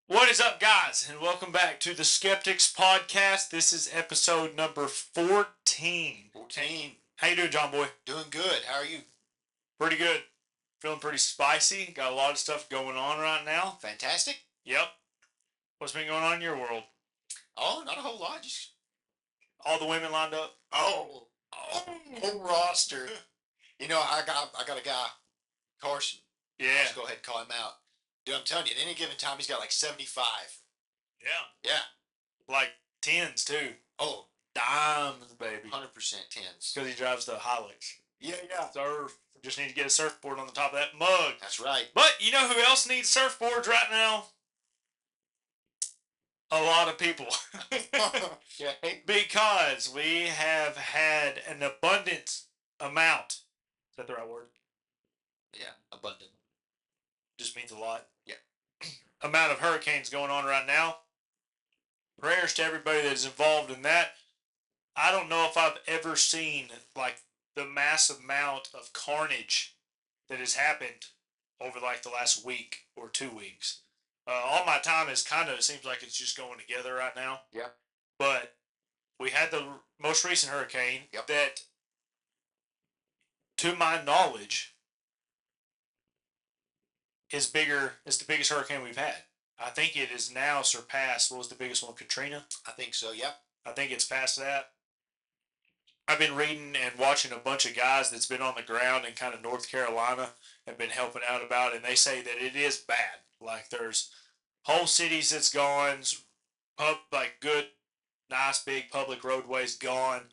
What is up, guys, and welcome back to the Skeptics Podcast. This is episode number 14. 14. How you doing, John Boy? Doing good. How are you? Pretty good. Feeling pretty spicy. Got a lot of stuff going on right now. Fantastic. Yep. What's been going on in your world? Oh, not a whole lot. Just All the women lined up? whole roster. I got a guy, Carson. Yeah. Let's go ahead and call him out. Dude, I'm telling you, at any given time, he's got like 75. Yeah. Yeah. Like tens, too. Oh, Dimes, baby. 100% tens. Because he drives the Hilux. Yeah. Surf. Just need to get a surfboard on the top of that mug. That's right. But you know who else needs surfboards right now? A lot of people. Yeah. Because we have had an abundant amount. Is that the right word? Yeah, abundant. Just means a lot. Yeah. Amount of hurricanes going on right now. Prayers to everybody that is involved in that. I don't know if I've ever seen like the massive amount of carnage that has happened over like the last week or 2 weeks. All my time is kind of seems like it's just going together right now. Yeah. But we had the most recent hurricane that, to my knowledge, is bigger. It's the biggest hurricane we've had. I think it is now surpassed. What was the biggest one? Katrina? I think so, yeah. I think it's past that. I've been reading and watching a bunch of guys that's been on the ground in kind of North Carolina and been helping out about it, and they say that it is bad. Like there's whole cities that's gone, like good, nice, big public roadways gone.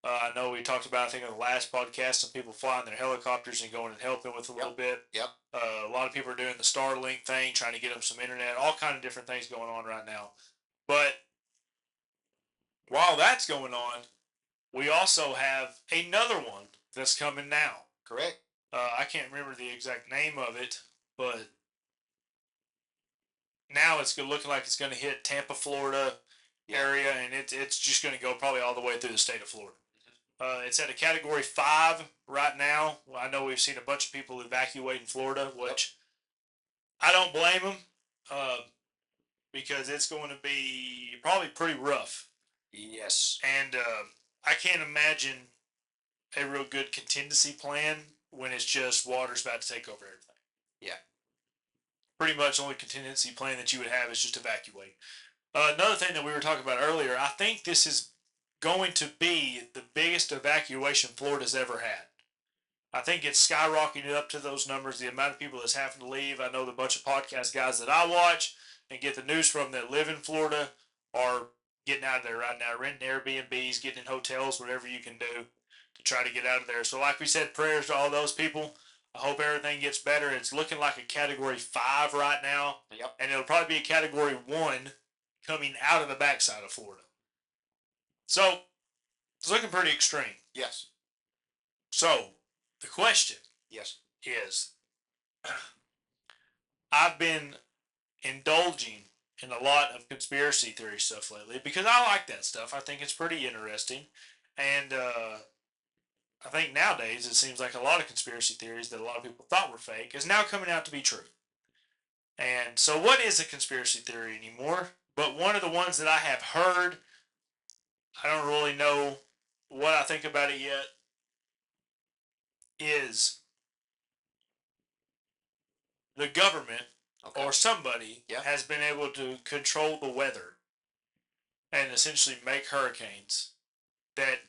I know we talked about, I think, on the last podcast, some people flying their helicopters and going and helping with a little bit. Yep. A lot of people are doing the Starlink thing, trying to get them some internet, all kind of different things going on right now. But while that's going on, we also have another one that's coming now. Correct. I can't remember the exact name of it, but now it's looking like it's going to hit Tampa, Florida area, and it's just going to go probably all the way through the state of Florida. It's at a Category 5 right now. Well, I know we've seen a bunch of people evacuating Florida, which I don't blame them because it's going to be probably pretty rough. Yes. And I can't imagine a real good contingency plan when it's just water's about to take over everything. Yeah. Pretty much the only contingency plan that you would have is just evacuate. Another thing that we were talking about earlier, I think this is going to be the biggest evacuation Florida's ever had. I think it's skyrocketed up to those numbers, the amount of people that's having to leave. I know the bunch of podcast guys that I watch and get the news from that live in Florida are getting out of there right now, renting Airbnbs, getting in hotels, whatever you can do to try to get out of there. So like we said, prayers to all those people. I hope everything gets better. It's looking like a Category 5 right now. Yep. And it'll probably be a Category 1 coming out of the backside of Florida. So, it's looking pretty extreme. Yes. So, the question is, I've been indulging in a lot of conspiracy theory stuff lately because I like that stuff. I think it's pretty interesting. And I think nowadays it seems like a lot of conspiracy theories that a lot of people thought were fake is now coming out to be true. And so what is a conspiracy theory anymore? But one of the ones that I have heard, I don't really know what I think about it yet, is the government or somebody has been able to control the weather and essentially make hurricanes that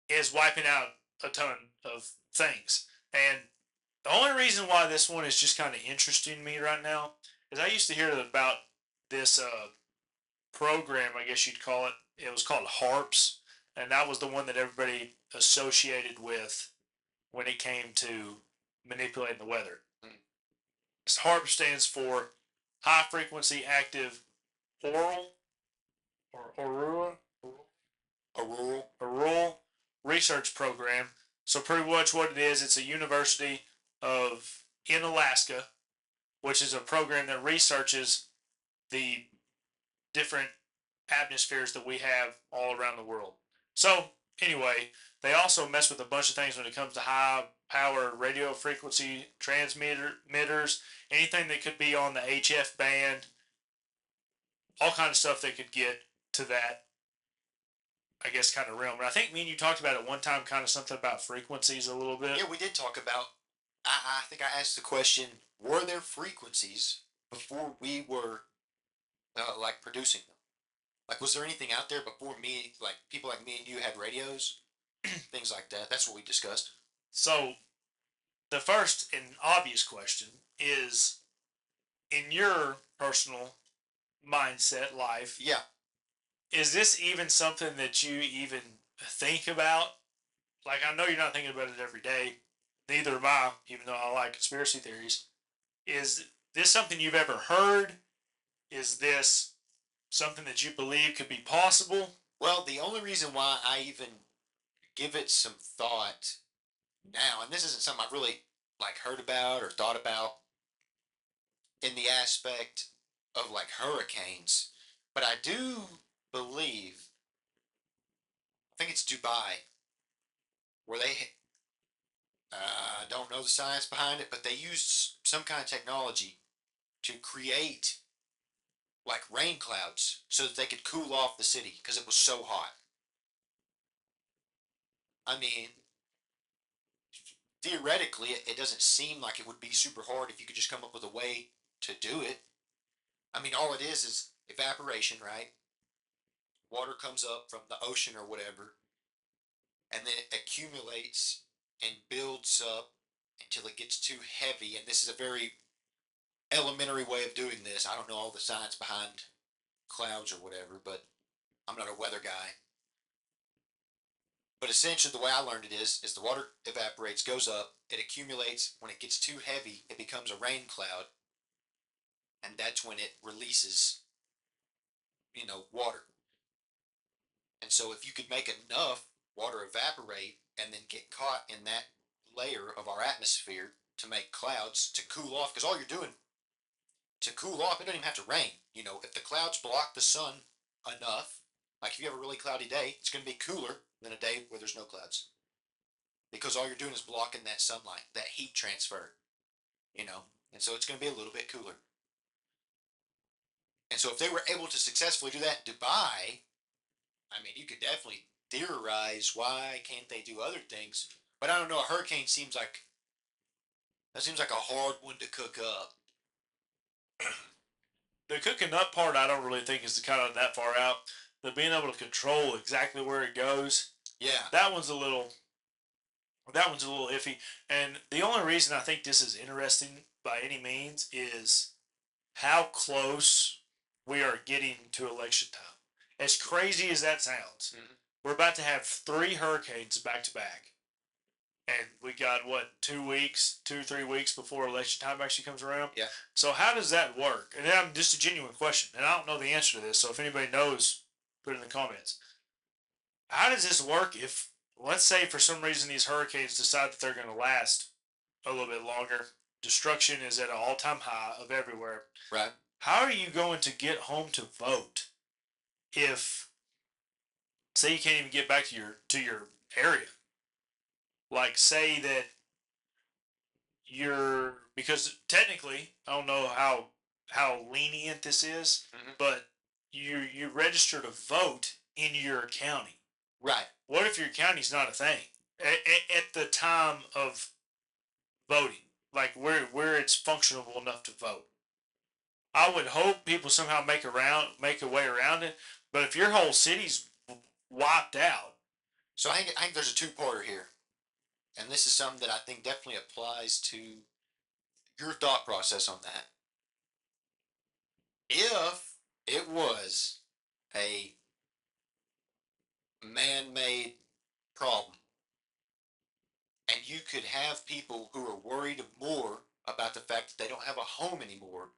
is wiping out a ton of things. And the only reason why this one is just kind of interesting to me right now is I used to hear about this program, I guess you'd call it. It was called HARPS, and that was the one that everybody associated with when it came to manipulating the weather. HARP stands for High Frequency Active Auroral Research Program. So pretty much what it is, it's a university in Alaska, which is a program that researches the different atmospheres that we have all around the world. So anyway, they also mess with a bunch of things when it comes to high power radio frequency transmitters, anything that could be on the HF band, all kind of stuff that could get to that, I guess, kind of realm. And I think me and you talked about it one time, kind of something about frequencies a little bit. Yeah, we did talk about. I think I asked the question: were there frequencies before we were like producing them? Like, was there anything out there before me? Like people like me and you had radios, things like that. That's what we discussed. So the first and obvious question is, in your personal mindset life, Yeah. is this even something that you even think about? Like, I know you're not thinking about it every day. Neither am I, even though I like conspiracy theories. Is this something you've ever heard? Is this something that you believe could be possible? Well, the only reason why I even give it some thought now, and this isn't something I've really like heard about or thought about in the aspect of like hurricanes, but I do believe, I think it's Dubai, where they don't know the science behind it, but they used some kind of technology to create like rain clouds so that they could cool off the city because it was so hot. I mean, theoretically, it doesn't seem like it would be super hard if you could just come up with a way to do it. I mean, all it is evaporation, right? Water comes up from the ocean or whatever, and then it accumulates and builds up until it gets too heavy. And this is a very elementary way of doing this. I don't know all the science behind clouds or whatever, but I'm not a weather guy. But essentially, the way I learned it is the water evaporates, goes up, it accumulates. When it gets too heavy, it becomes a rain cloud, and that's when it releases, water. And so, if you could make enough water evaporate and then get caught in that layer of our atmosphere to make clouds to cool off, because all you're doing to cool off, it doesn't even have to rain. If the clouds block the sun enough, like if you have a really cloudy day, it's going to be cooler than a day where there's no clouds. Because all you're doing is blocking that sunlight, that heat transfer, you know, and so it's going to be a little bit cooler. And so if they were able to successfully do that in Dubai, I mean, you could definitely theorize why can't they do other things. But I don't know, a hurricane seems like a hard one to cook up. The cooking up part, I don't really think is kind of that far out. The being able to control exactly where it goes, Yeah. that one's a little that one's a little iffy. And the only reason I think this is interesting by any means is how close we are getting to election time. As crazy as that sounds, Mm-hmm. we're about to have 3 hurricanes back to back. And we got, what, 2, 3 weeks before election time actually comes around? Yeah. So how does that work? And I'm just a genuine question, and I don't know the answer to this, so if anybody knows, put it in the comments. How does this work if, let's say, for some reason these hurricanes decide that they're going to last a little bit longer? Destruction is at an all-time high of everywhere. Right. How are you going to get home to vote if, say, you can't even get back to your area? Like, say that you're, because technically I don't know how lenient this is, Mm-hmm. but you register to vote in your county. Right. What if your county's not a thing at the time of voting? Like where it's functional enough to vote. I would hope people somehow make a way around it. But if your whole city's wiped out, So I think there's a two-parter here, and this is something that I think definitely applies to your thought process on that. If it was a man-made problem, and you could have people who are worried more about the fact that they don't have a home anymore,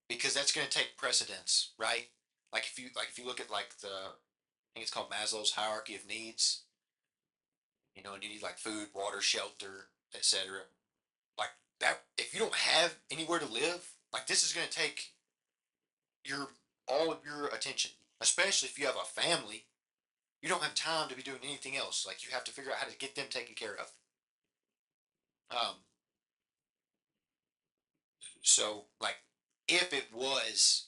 because that's going to take precedence, right? Like if you look at like I think it's called Maslow's hierarchy of needs, and you need like food, water, shelter, etc. Like that, if you don't have anywhere to live, like this is going to take your all of your attention, especially if you have a family. You don't have time to be doing anything else. Like you have to figure out how to get them taken care of. Um, so like, if it was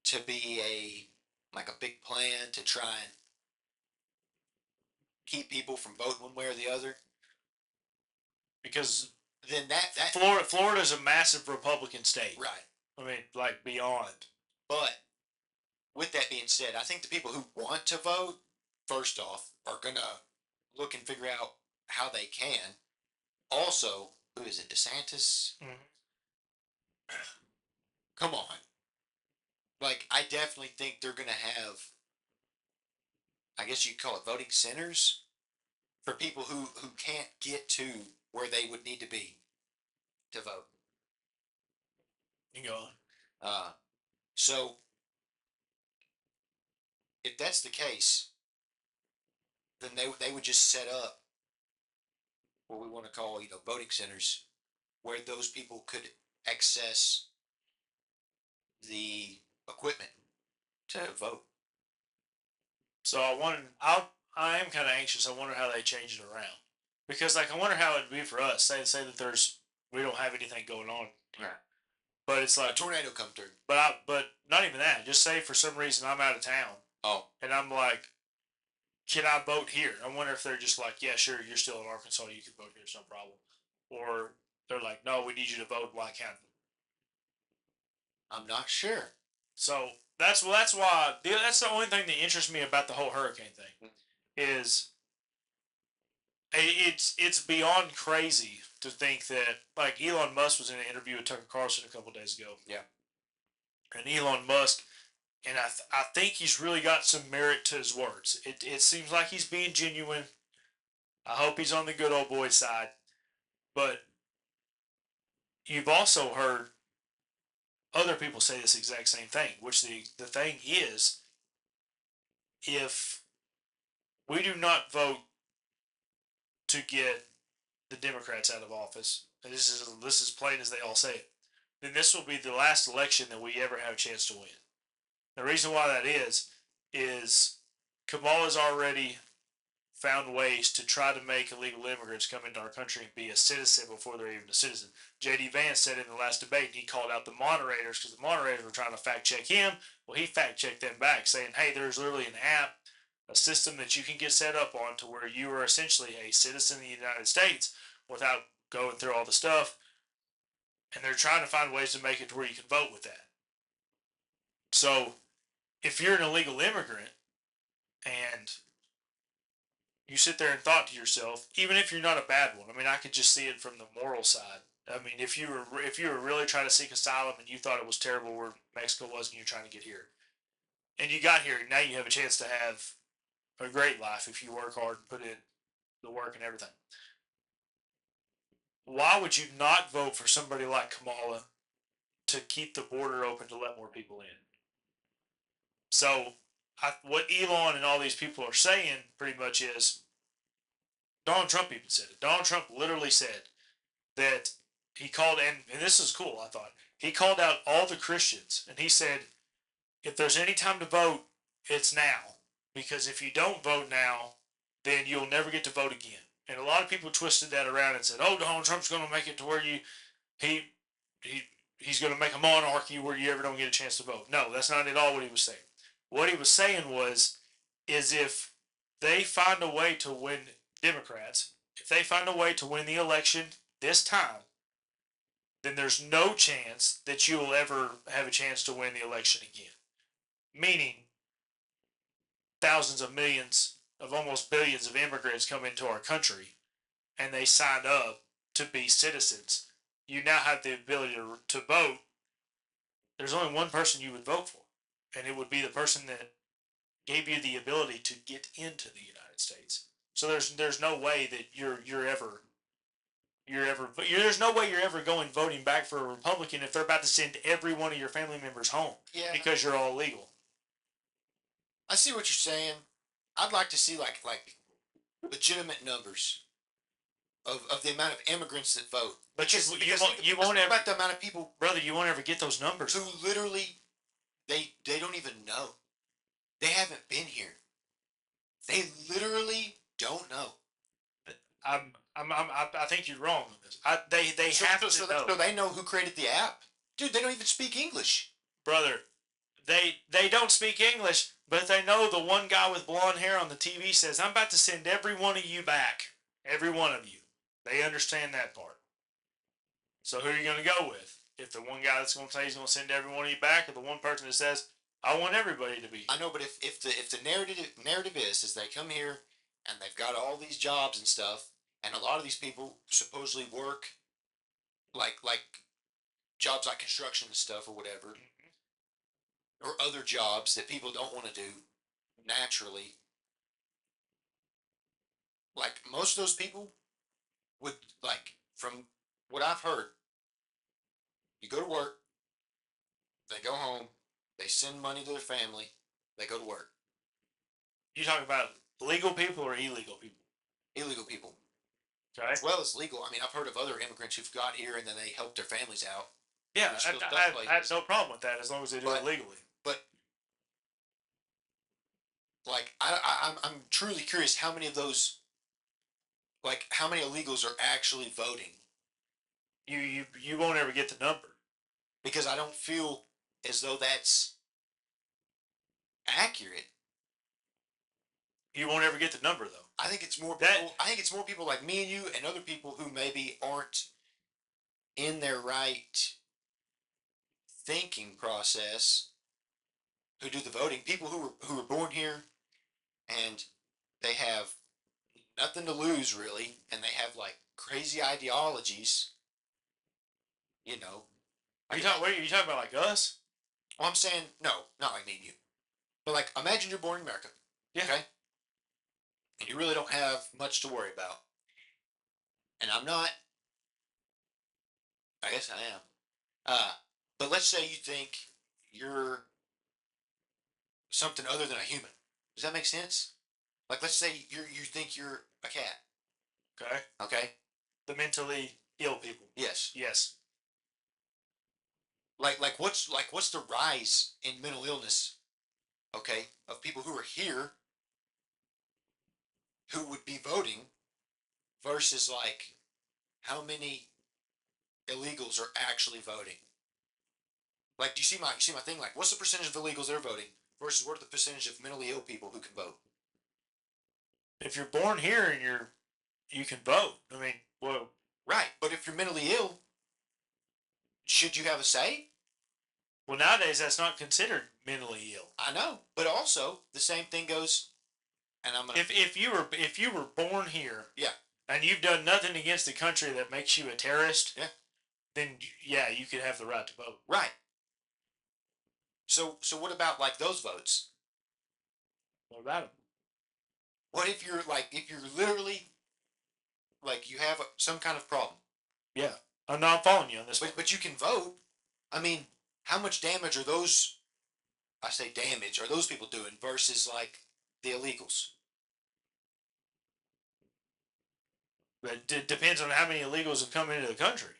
to be a big plan to try and keep people from voting one way or the other, because then that Florida's a massive Republican state. right. I mean, like beyond. But with that being said, I think the people who want to vote, first off, are gonna look and figure out how they can. Also, who is it? DeSantis? Mm-hmm. Come on. Like, I definitely think they're gonna have, I guess you'd call it voting centers for people who can't get to where they would need to be to vote. You go. Uh, so if that's the case, then they would just set up what we want to call voting centers where those people could access the equipment to vote. So I am kind of anxious. I wonder how they change it around, because like I wonder how it'd be for us. Say that we don't have anything going on, Right. but it's A like tornado come through. but not even that. Just say for some reason I'm out of town Oh, and I'm like, can I vote here? I wonder if they're just like, yeah, sure, you're still in Arkansas, you can vote here, it's no problem, or they're like, no, we need you to vote in Black County. I'm not sure. So that's why that's the only thing that interests me about the whole hurricane thing is it's beyond crazy to think that like Elon Musk was in an interview with Tucker Carlson a couple days ago. Yeah. And Elon Musk, and I think he's really got some merit to his words. It seems like he's being genuine. I hope he's on the good old boy side. But you've also heard other people say this exact same thing, which the thing is, if we do not vote to get the Democrats out of office, and this is plain as they all say it, then this will be the last election that we ever have a chance to win. The reason why that is Kamala's already found ways to try to make illegal immigrants come into our country and be a citizen before they're even a citizen. J.D. Vance said in the last debate, he called out the moderators because the moderators were trying to fact check him. Well, he fact checked them back, saying, hey, there's literally an app, a system that you can get set up on to where you are essentially a citizen of the United States without going through all the stuff. And they're trying to find ways to make it to where you can vote with that. So if you're an illegal immigrant and you sit there and thought to yourself, even if you're not a bad one, I mean, I could just see it from the moral side. I mean, if you were really trying to seek asylum and you thought it was terrible where Mexico was and you're trying to get here, and you got here, now you have a chance to have a great life if you work hard and put in the work and everything. Why would you not vote for somebody like Kamala to keep the border open to let more people in? So, what Elon and all these people are saying pretty much is Donald Trump even said it. Donald Trump literally said that he called, and this is cool, I thought. He called out all the Christians and he said, if there's any time to vote, it's now. Because if you don't vote now, then you'll never get to vote again. And a lot of people twisted that around and said, oh, Donald Trump's going to make it to where he he's going to make a monarchy where you ever don't get a chance to vote. No, that's not at all what he was saying. What he was saying is if they find a way to win Democrats, if they find a way to win the election this time, then there's no chance that you will ever have a chance to win the election again. Meaning, thousands of millions of almost billions of immigrants come into our country and they signed up to be citizens. You now have the ability to vote. There's only one person you would vote for, and it would be the person that gave you the ability to get into the United States. So there's no way that there's no way you're ever going voting back for a Republican if they're about to send every one of your family members home. Yeah. Because you're all legal. I see what you're saying. I'd like to see like legitimate numbers of the amount of immigrants that vote. But because you won't ever, about the amount of people, brother. You won't ever get those numbers who literally they don't even know. They haven't been here. They literally don't know. I think you're wrong on this. They So, have so, to so, know, so they know who created the app, dude. They don't even speak English. brother. They don't speak English, but they know the one guy with blonde hair on the TV says, "I'm about to send every one of you back, every one of you." They understand that part. So who are you going to go with? If the one guy that's going to say he's going to send every one of you back, or the one person that says, "I want everybody to be here." I know, but if the narrative is they come here and they've got all these jobs and stuff, and a lot of these people supposedly work like jobs like construction and stuff or whatever, or other jobs that people don't want to do naturally. Like most of those people would like from what I've heard, you go to work, they go home, they send money to their family, they go to work. You talking about legal people or illegal people? Illegal people, Okay. as well as legal. I mean, I've heard of other immigrants who've got here and then they help their families out. Yeah, There's still I have no problem with that as long as they do it But- legally. But like, I'm truly curious how many of those, like, how many illegals are actually voting? You won't ever get the number. Because I don't feel as though that's accurate. You won't ever get the number though. I think it's more people. I think it's more people like me and you and other people who maybe aren't in their right thinking process who do the voting. People who were born here and they have nothing to lose really, and they have like crazy ideologies. You know. What are you talking about, like us? Well, I'm saying no, not like me and you. But like, imagine you're born in America. Yeah. Okay. And you really don't have much to worry about. And I'm not. I guess I am. But let's say you think you're something other than a human. Does that make sense? Like, let's say you think you're a cat. Okay. Okay. The mentally ill people. Yes. Yes. Like what's the rise in mental illness? Okay, of people who are here who would be voting versus like how many illegals are actually voting. Like, do you see my thing? Like, what's the percentage of illegals that are voting versus what are the percentage of mentally ill people who can vote? If you're born here and you can vote. I mean, well, Right, but if you're mentally ill, should you have a say? well nowadays that's not considered mentally ill. I know, but also the same thing goes. And I'm gonna. If you were born here, Yeah. and you've done nothing against the country that makes you a terrorist, Yeah. then yeah, you could have the right to vote. Right. So what about like those votes? What about them? What if you're literally like you have some kind of problem, Yeah, I'm not following you on this one. but you can vote. I mean, how much damage are those? I say damage. Are those people doing versus like the illegals? But it depends on how many illegals have come into the country,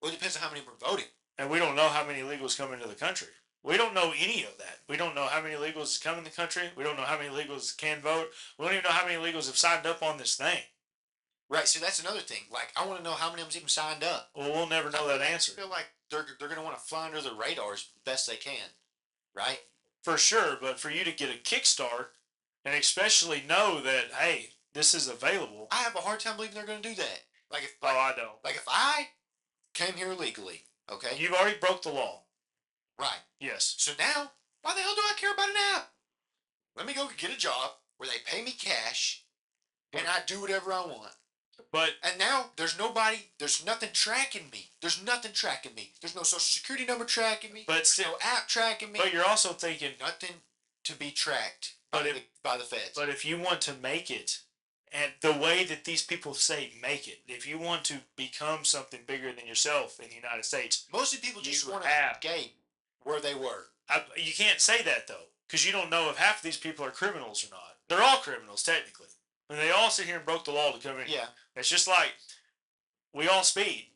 Well, it depends on how many are voting. and we don't know how many illegals come into the country. We don't know any of that. We don't know how many illegals come in the country. We don't know how many illegals can vote. We don't even know how many illegals have signed up on this thing. Right. So that's another thing. Like, I want to know how many of them even signed up. Well, we'll never know that answer. I feel like they're gonna want to fly under the radar as best they can, right? For sure, but for you to get a kickstart and especially know that, hey, this is available. I have a hard time believing they're gonna do that. Like if Oh, I don't. like if I came here illegally, okay, You've already broke the law. right? Yes. So now, why the hell do I care about an app? Let me go get a job where they pay me cash, and I do whatever I want. But And now there's nothing tracking me. There's nothing tracking me. There's no social security number tracking me. but still, No app tracking me. but you're also thinking, Nothing to be tracked But by the feds. but if you want to make it, and the way that these people say make it, if you want to become something bigger than yourself in the United States, Mostly people just you want to have- escape where they were. you can't say that though, because you don't know if half of these people are criminals or not. They're all criminals technically, and they all sit here and broke the law to come in. Yeah. It's just like we all speed,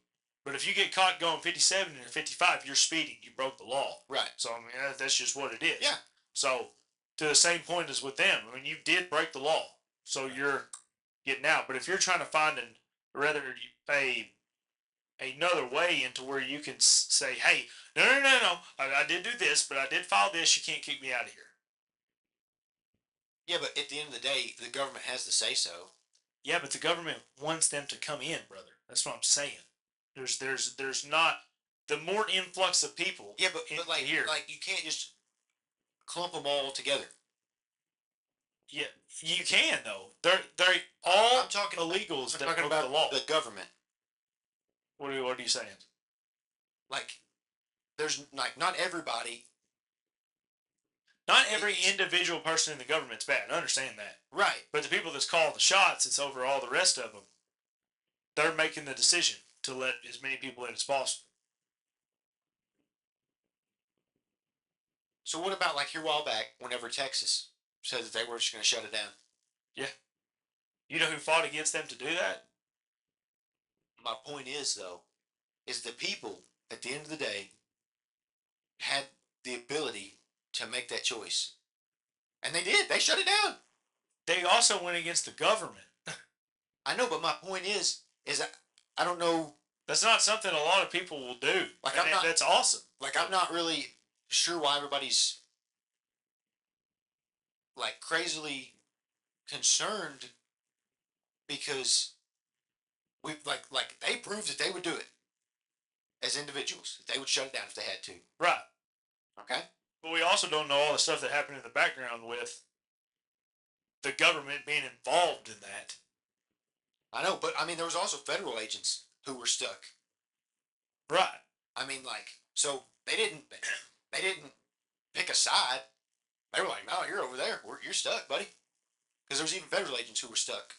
but if you get caught going 57 and 55, you're speeding. You broke the law. Right. So I mean that's just what it is. Yeah. So to the same point as with them, I mean you did break the law, so you're getting out. But if you're trying to find rather a another way into where you can say, hey, no, I did do this, but I did file this. You can't kick me out of here. Yeah, but at the end of the day, the government has the say so. Yeah, but the government wants them to come in, brother. That's what I'm saying. There's not the more influx of people. Yeah, but like here. like you can't just clump them all together. Yeah, you can though. They're all I'm talking illegals. I'm talking about the law. the government. What are you saying? Like, there's like not everybody. Not every individual person in the government's bad. I understand that. Right. But the people that's calling the shots, it's over all the rest of them. They're making the decision to let as many people in as possible. So what about like here a while back, whenever Texas said that they were just going to shut it down? Yeah. You know who fought against them to do that? My point is though, is the people at the end of the day had the ability to make that choice, and they did. They shut it down. They also went against the government. I know, but my point is that I don't know. That's not something a lot of people will do. Like and that's awesome. Like I'm not really sure why everybody's like crazily concerned, because we like they proved that they would do it as individuals. They would shut it down if they had to. Right. Okay. But we also don't know all the stuff that happened in the background with the government being involved in that. I know, but I mean, there was also federal agents who were stuck. Right. I mean, like, so they didn't pick a side. They were like, "No, you're over there. You're stuck, buddy." Because there was even federal agents who were stuck,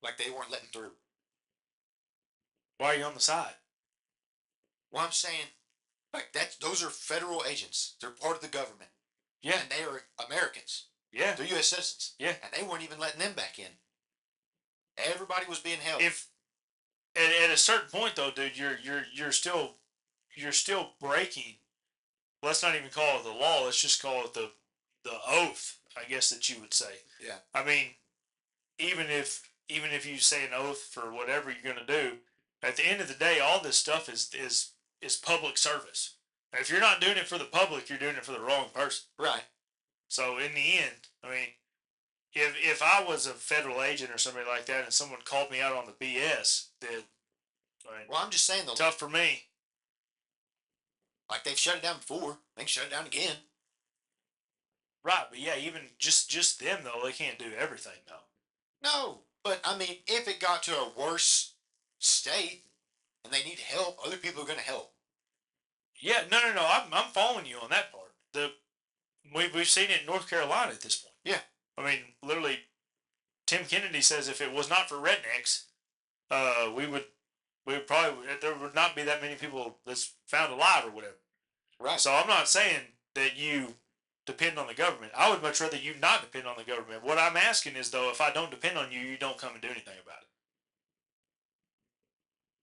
like they weren't letting through. Why are you on the side? Well, I'm saying, like those are federal agents. They're part of the government. Yeah. And they are Americans. Yeah. They're U.S. citizens. Yeah. And they weren't even letting them back in. Everybody was being held. If at a certain point though, dude, you're still breaking. Let's not even call it the law. Let's just call it the oath, I guess that you would say. Yeah. I mean, even if you say an oath for whatever you're going to do, at the end of the day, all this stuff is public service. If you're not doing it for the public, you're doing it for the wrong person. Right. So in the end, I mean, if I was a federal agent or somebody like that, and someone called me out on the BS, then I mean, well, I'm just saying though, tough for me. Like they've shut it down before, they can shut it down again. Right, but yeah, even just them though, they can't do everything though. No, but I mean, if it got to a worse state and they need help, other people are going to help. Yeah, no, I'm following you on that part. We've seen it in North Carolina at this point. Yeah, I mean, literally, Tim Kennedy says if it was not for rednecks, we would probably there would not be that many people that's found alive or whatever. Right. So I'm not saying that you depend on the government. I would much rather you not depend on the government. What I'm asking is though, if I don't depend on you, you don't come and do anything about it.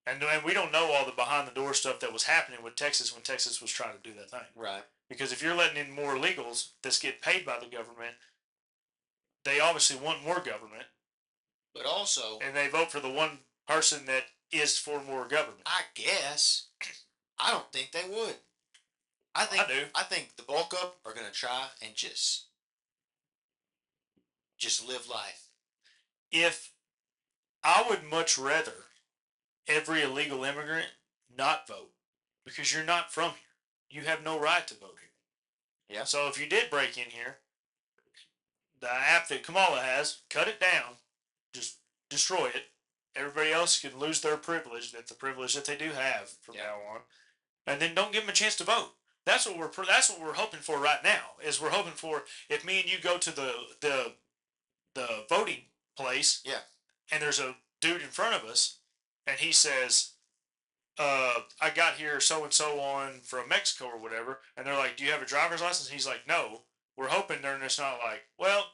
And we don't know all the behind the door stuff that was happening with Texas when Texas was trying to do that thing. Right. Because if you're letting in more illegals that's get paid by the government, they obviously want more government. But also, and they vote for the one person that is for more government. I guess. I don't think they would. I do. I think the bulk up are going to try and just live life. If I would much rather every illegal immigrant not vote, because you're not from here. You have no right to vote here. Yeah. So if you did break in here, the app that Kamala has, cut it down, just destroy it. Everybody else can lose their privilege, that's the privilege that they do have from now on, and then don't give them a chance to vote. That's what we're hoping for right now. Is we're hoping for, if me and you go to the voting place, and there's a dude in front of us, and he says, I got here so and so on from Mexico or whatever, and they're like, do you have a driver's license? And he's like, no. We're hoping they're just not like, well,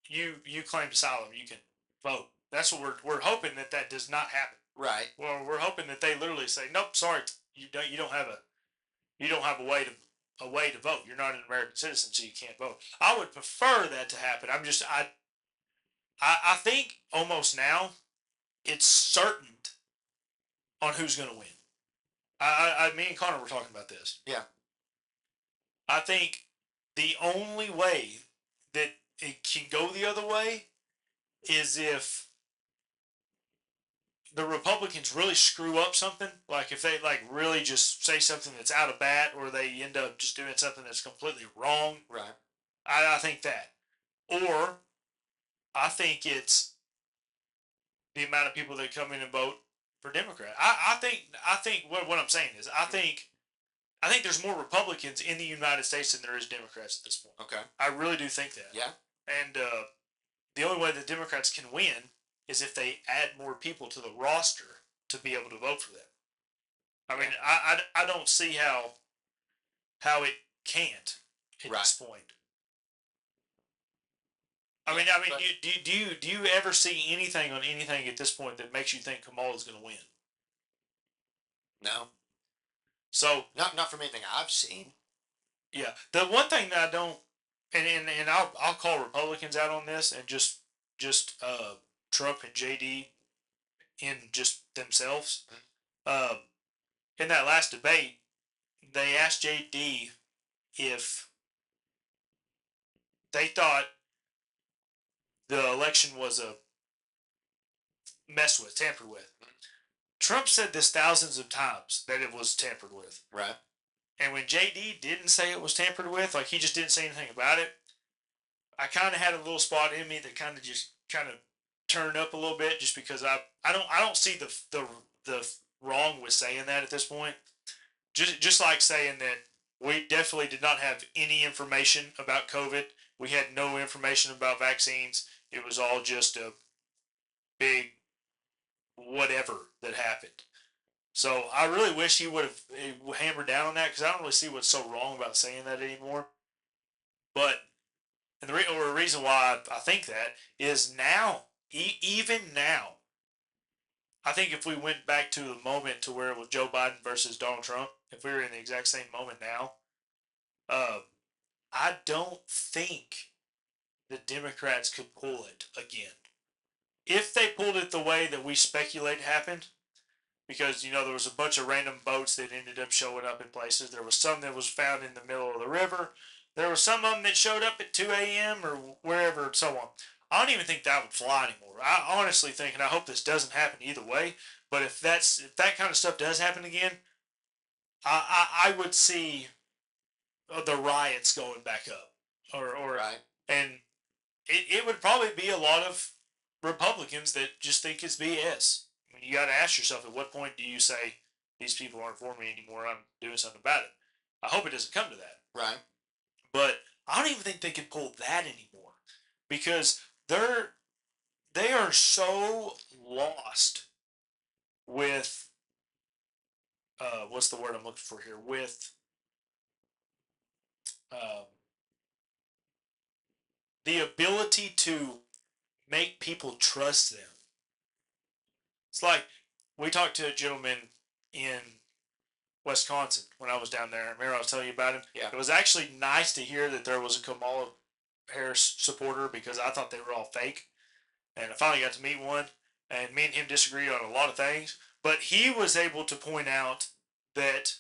you claimed asylum, you can vote. That's what we're hoping that does not happen. Right. Well, we're hoping that they literally say, nope, sorry, you don't have a way to vote. You're not an American citizen, so you can't vote. I would prefer that to happen. I think almost now it's certain on who's going to win. Me and Connor were talking about this. Yeah. I think the only way that it can go the other way is if the Republicans really screw up something, like if they like really just say something that's out of bat, or they end up just doing something that's completely wrong. Right. I think that, or I think it's the amount of people that come in and vote for Democrat. I think what I'm saying is I think there's more Republicans in the United States than there is Democrats at this point. Okay. I really do think that. Yeah. And the only way the Democrats can win is if they add more people to the roster to be able to vote for them. I mean, I don't see how it can't at this point. I mean, do you ever see anything on anything at this point that makes you think Kamala's going to win? No. So not from anything I've seen. Yeah, the one thing that I don't, and I'll call Republicans out on this, and just Trump and JD in just themselves. In that last debate, they asked JD if they thought the election was a mess with, tampered with. Trump said this thousands of times that it was tampered with. Right. And when JD didn't say it was tampered with, like he just didn't say anything about it, I kind of had a little spot in me that kind of turned up a little bit, just because I don't see the wrong with saying that at this point. Just like saying that we definitely did not have any information about COVID. We had no information about vaccines. It was all just a big whatever that happened. So I really wish he would have hammered down on that, because I don't really see what's so wrong about saying that anymore. But and the reason why I think that is now, even now, I think if we went back to the moment to where it was Joe Biden versus Donald Trump, if we were in the exact same moment now, I don't think the Democrats could pull it again. If they pulled it the way that we speculate happened, because, there was a bunch of random boats that ended up showing up in places. There was some that was found in the middle of the river. There were some of them that showed up at 2 a.m. or wherever, and so on. I don't even think that would fly anymore. I honestly think, and I hope this doesn't happen either way, but if that kind of stuff does happen again, I would see the riots going back up, or right. And it would probably be a lot of Republicans that just think it's BS. I mean, you got to ask yourself, at what point do you say these people aren't for me anymore? I'm doing something about it. I hope it doesn't come to that. Right. But I don't even think they can pull that anymore, because they are so lost with what's the word I'm looking for here, with the ability to make people trust them. It's like, we talked to a gentleman in Wisconsin when I was down there. Remember I was telling you about him? Yeah. It was actually nice to hear that there was a Kamala Harris supporter, because I thought they were all fake. And I finally got to meet one, and me and him disagreed on a lot of things. But he was able to point out that,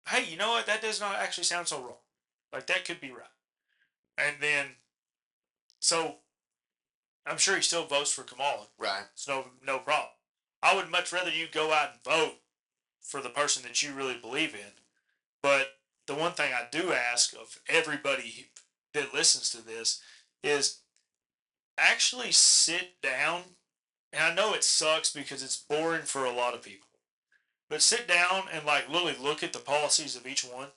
hey, you know what? That does not actually sound so wrong. Like, that could be right. And then, so I'm sure he still votes for Kamala. Right. It's no problem. I would much rather you go out and vote for the person that you really believe in. But the one thing I do ask of everybody that listens to this is actually sit down. And I know it sucks because it's boring for a lot of people, but sit down and literally look at the policies of each one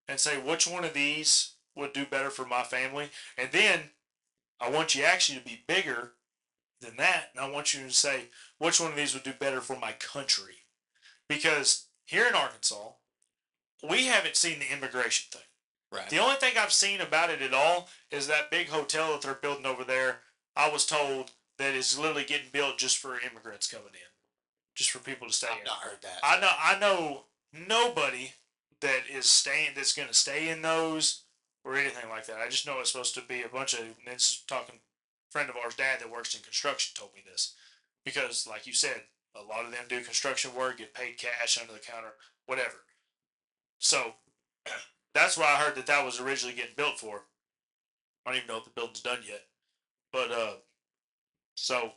and say, which one of these would do better for my family? And then I want you actually to be bigger than that, and I want you to say, which one of these would do better for my country? Because here in Arkansas, we haven't seen the immigration thing. Right. The only thing I've seen about it at all is that big hotel that they're building over there. I was told that is literally getting built just for immigrants coming in, just for people to stay in. I've not heard that. I know nobody that's going to stay in those or anything like that. I just know it's supposed to be a bunch of, and this is talking, friend of ours, dad that works in construction told me this, because like you said, A lot of them do construction work, get paid cash under the counter, whatever. So that's why I heard that was originally getting built for. I don't even know if the building's done yet. But so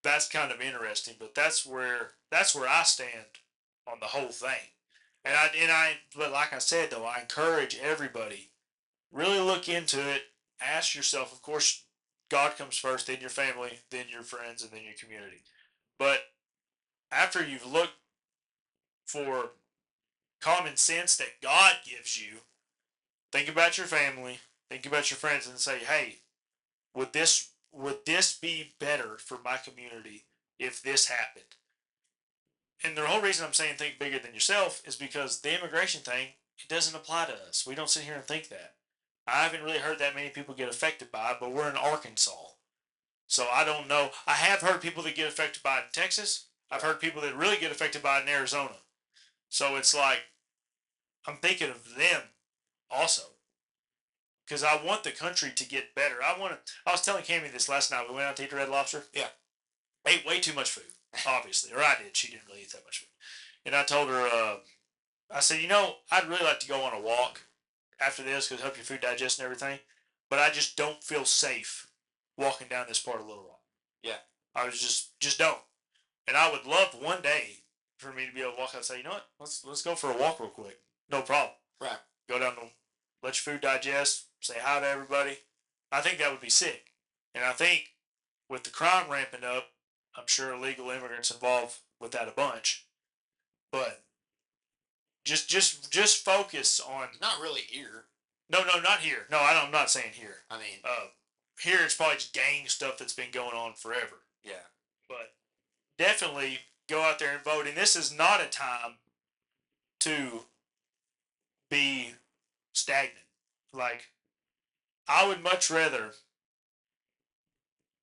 that's kind of interesting. But that's where I stand on the whole thing. But like I said though, I encourage everybody really look into it. Ask yourself, of course, God comes first, then your family, then your friends, and then your community. But after you've looked for common sense that God gives you, think about your family, think about your friends, and say, hey, would this be better for my community if this happened? And the whole reason I'm saying think bigger than yourself is because the immigration thing, it doesn't apply to us. We don't sit here and think that. I haven't really heard that many people get affected by it, but we're in Arkansas. So I don't know. I have heard people that get affected by it in Texas. I've heard people that really get affected by it in Arizona. So it's like, I'm thinking of them also. Because I want the country to get better. I was telling Cammy this last night. We went out to eat Red Lobster. Yeah. Ate way too much food, obviously. Or I did. She didn't really eat that much food. And I told her, I said, I'd really like to go on a walk after this because help your food digest and everything. But I just don't feel safe walking down this part of Little Rock. Yeah. I was just don't. And I would love one day for me to be able to walk out and say, you know what, let's go for a walk real quick. No problem. Right. Go down, let your food digest, say hi to everybody. I think that would be sick. And I think with the crime ramping up, I'm sure illegal immigrants involved with that a bunch. But just focus on. Not really here. No, not here. No, I'm not saying here. I mean, here it's probably just gang stuff that's been going on forever. Yeah. But definitely go out there and vote. And this is not a time to be stagnant. Like, I would much rather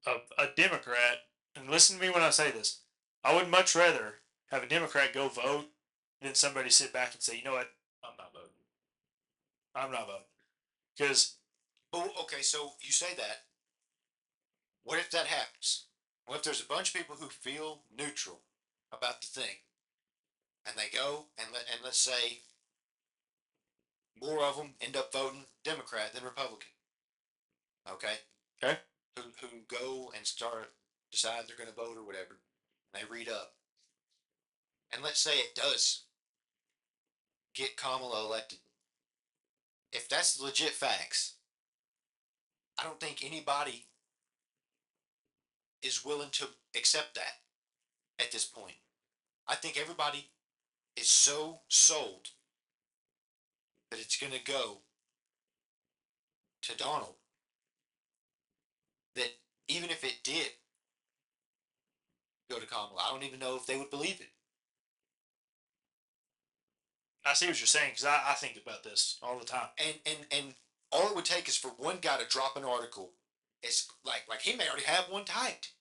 a Democrat, and listen to me when I say this, I would much rather have a Democrat go vote than somebody sit back and say, you know what, I'm not voting. I'm not voting. Because. Oh, okay, so you say that. What if that happens? What if there's a bunch of people who feel neutral about the thing, and they go and let's say more of them end up voting Democrat than Republican. Okay. Okay. Who go and decide they're going to vote or whatever. And they read up, and let's say it does get Kamala elected. If that's legit facts, I don't think anybody is willing to accept that at this point. I think everybody is so sold that it's going to go to Donald that even if it did go to Kamala, I don't even know if they would believe it. I see what you're saying because I think about this all the time. And all it would take is for one guy to drop an article. It's like he may already have one typed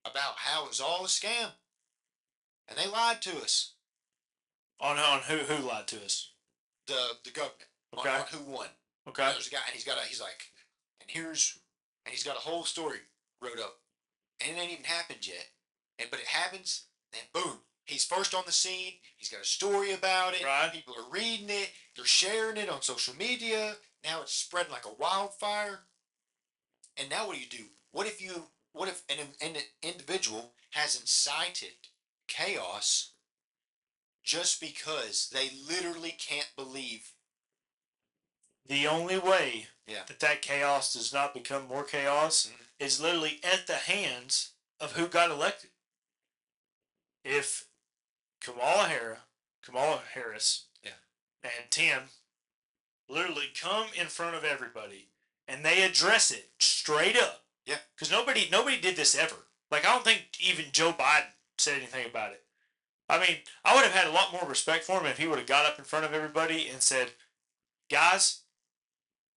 about how it was all a scam, and they lied to us. On who lied to us? The government. Okay. On who won. Okay. There's a guy, and he's got a whole story wrote up, and it ain't even happened yet. But it happens, and boom, he's first on the scene. He's got a story about it. Right. People are reading it. They're sharing it on social media. Now it's spreading like a wildfire. And now what do? What if an individual has incited chaos just because they literally can't believe? The only way Yeah. that chaos does not become more chaos is literally at the hands of who got elected. If Kamala Harris, and Tim literally come in front of everybody and they address it straight up. Yeah. Because nobody did this ever. Like, I don't think even Joe Biden said anything about it. I mean, I would have had a lot more respect for him if he would have got up in front of everybody and said, guys,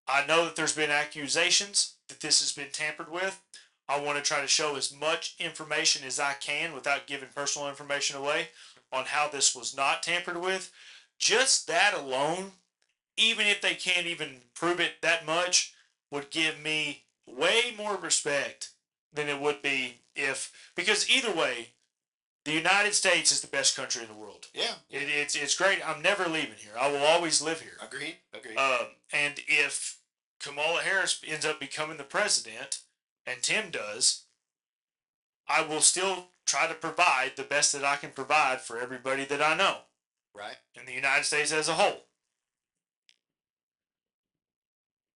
I know that there's been accusations that this has been tampered with. I want to try to show as much information as I can without giving personal information away on how this was not tampered with. Just that alone, even if they can't even prove it that much, would give me way more respect than it would be because either way, The United States is the best country in the world. Yeah. It's great. I'm never leaving here. I will always live here. Agreed. And if Kamala Harris ends up becoming the president, and Tim does, I will still try to provide the best that I can provide for everybody that I know. Right. In the United States as a whole.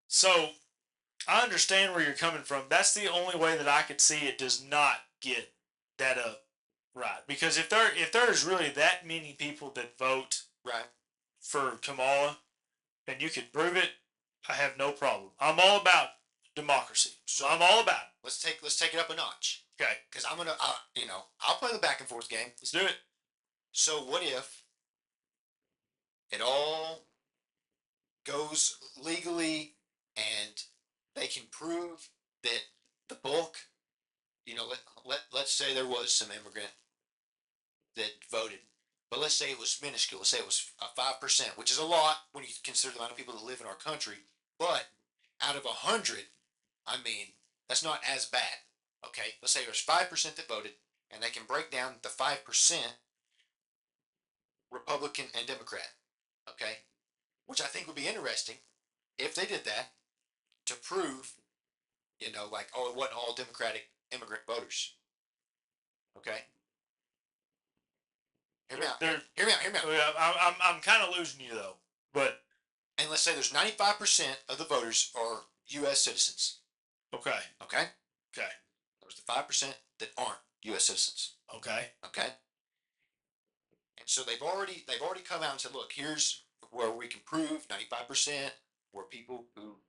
So, I understand where you're coming from. That's the only way that I could see it does not get that up right. Because if there's really that many people that vote right for Kamala, and you can prove it, I have no problem. I'm all about democracy. So I'm all about it. Let's take it up a notch. Okay. Because I'm gonna, I'll play the back and forth game. Let's do it. So what if it all goes legally and they can prove that the bulk, let's say there was some immigrant that voted, but let's say it was minuscule. Let's say it was 5%, which is a lot when you consider the amount of people that live in our country. But out of 100, I mean, that's not as bad. Okay, let's say there's 5% that voted, and they can break down the 5% Republican and Democrat. Okay, which I think would be interesting if they did that to prove, like, oh, it wasn't all Democratic immigrant voters. Okay. Hear me out. Hear me out. I'm kind of losing you though, but. And let's say there's 95% of the voters are U.S. citizens. Okay. Okay. Okay. There's the 5% that aren't U.S. citizens. Okay. Okay. And so they've already come out and said, look, here's where we can prove 95% were people who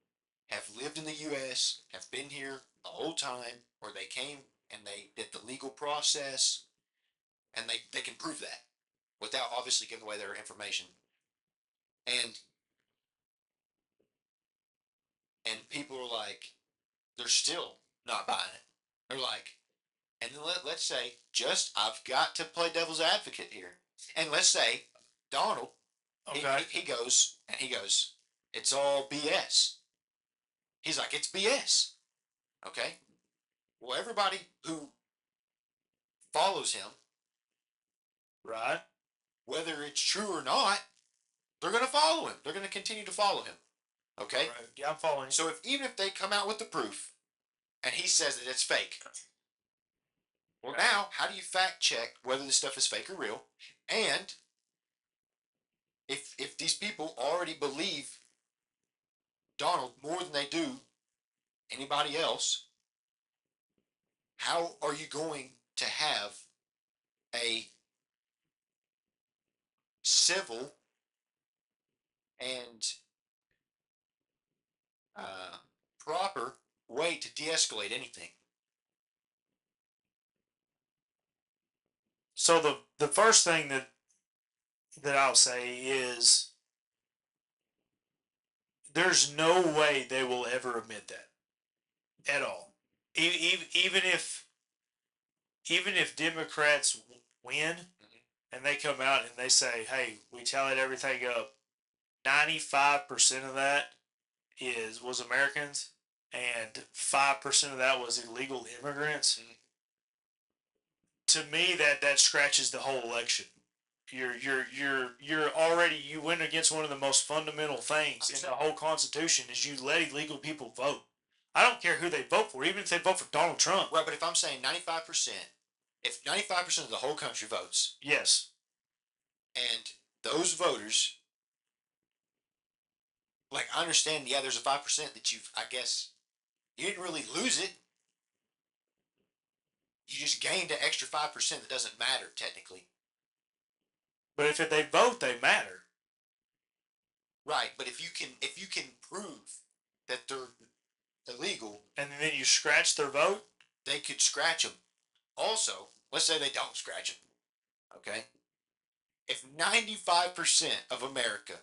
have lived in the U.S., have been here the whole time, or they came and they did the legal process, and they can prove that without obviously giving away their information. And people are like, they're still not buying it. They're like, and then let's say, I've got to play devil's advocate here. And let's say Donald, okay. he goes, it's all BS. He's like, it's BS. Okay. Well, everybody who follows him, right, whether it's true or not, they're going to follow him. They're going to continue to follow him. Okay. Right. Yeah, I'm following. So even if they come out with the proof, and he says that it's fake, well, now how do you fact check whether this stuff is fake or real? And if these people already believe Donald more than they do anybody else, how are you going to have a civil and proper way to de-escalate anything? So the first thing that I'll say is there's no way they will ever admit that at all. Even if Democrats win and they come out and they say, "Hey, we tallied everything up. 95% of that was Americans, and 5% of that was illegal immigrants." Mm-hmm. To me, that scratches the whole election. You're already, you went against one of the most fundamental things in the whole Constitution is you let illegal people vote. I don't care who they vote for, even if they vote for Donald Trump. Right, but if I'm saying 95%, if 95% of the whole country votes, yes, and those voters, like, I understand, yeah, there's a 5% that I guess, you didn't really lose it. You just gained an extra 5% that doesn't matter, technically. But if they vote, they matter. Right, but if you can prove that they're illegal, and then you scratch their vote, they could scratch them. Also, let's say they don't scratch them. Okay? If 95% of America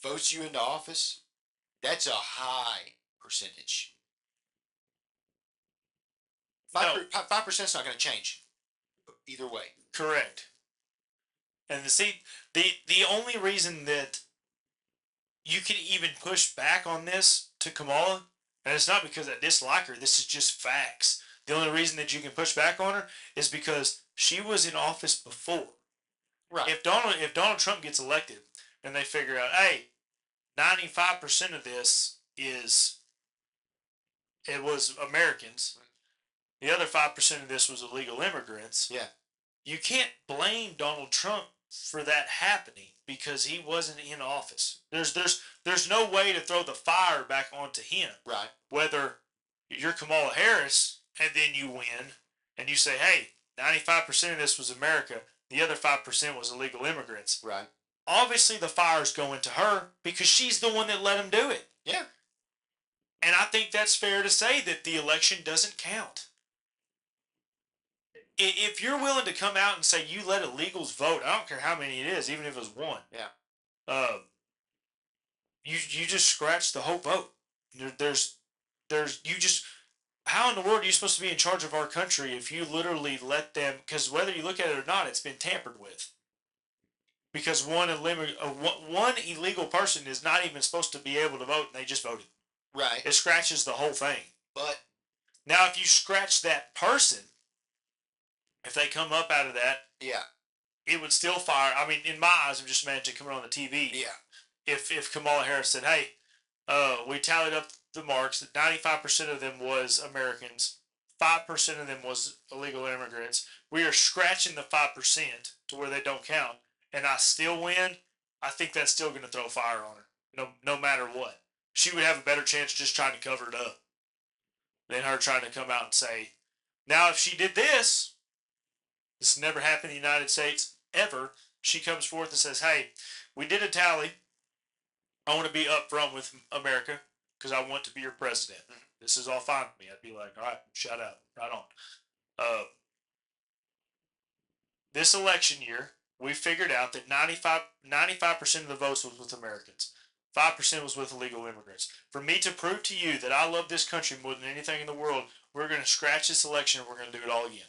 votes you into office, that's a high percentage. 5% is not going to change either way. Correct. And the only reason that you can even push back on this to Kamala, and it's not because I dislike her, this is just facts. The only reason that you can push back on her is because she was in office before. Right. If Donald Trump gets elected and they figure out, hey, 95% of this was Americans. The other 5% of this was illegal immigrants. Yeah. You can't blame Donald Trump for that happening because he wasn't in office. There's no way to throw the fire back onto him. Right. Whether you're Kamala Harris and then you win and you say, hey, 95% of this was America, the other 5% was illegal immigrants. Right. Obviously the fire's going to her because she's the one that let him do it. Yeah. And I think that's fair to say that the election doesn't count. If you're willing to come out and say you let illegals vote, I don't care how many it is, even if it was one. Yeah. You just scratch the whole vote. There's you just how in the world are you supposed to be in charge of our country if you literally let them? Because whether you look at it or not, it's been tampered with. Because one illegal person is not even supposed to be able to vote, and they just voted. Right. It scratches the whole thing. But now, if you scratch that person, if they come up out of that, yeah, it would still fire. I mean, in my eyes, I'm just imagining coming on the TV. Yeah. If Kamala Harris said, "Hey, we tallied up the marks. That 95% of them was Americans, 5% of them was illegal immigrants. We are scratching the 5% to where they don't count, and I still win." I think that's still going to throw fire on her. No matter what, she would have a better chance just trying to cover it up than her trying to come out and say. Now, if she did this has never happened in the United States ever. She comes forth and says, "Hey, we did a tally. I want to be upfront with America because I want to be your president. This is all fine with me." I'd be like, "All right, shout out, right on." This election year, we figured out that 95% of the votes was with Americans. 5% was with illegal immigrants. For me to prove to you that I love this country more than anything in the world, we're going to scratch this election and we're going to do it all again.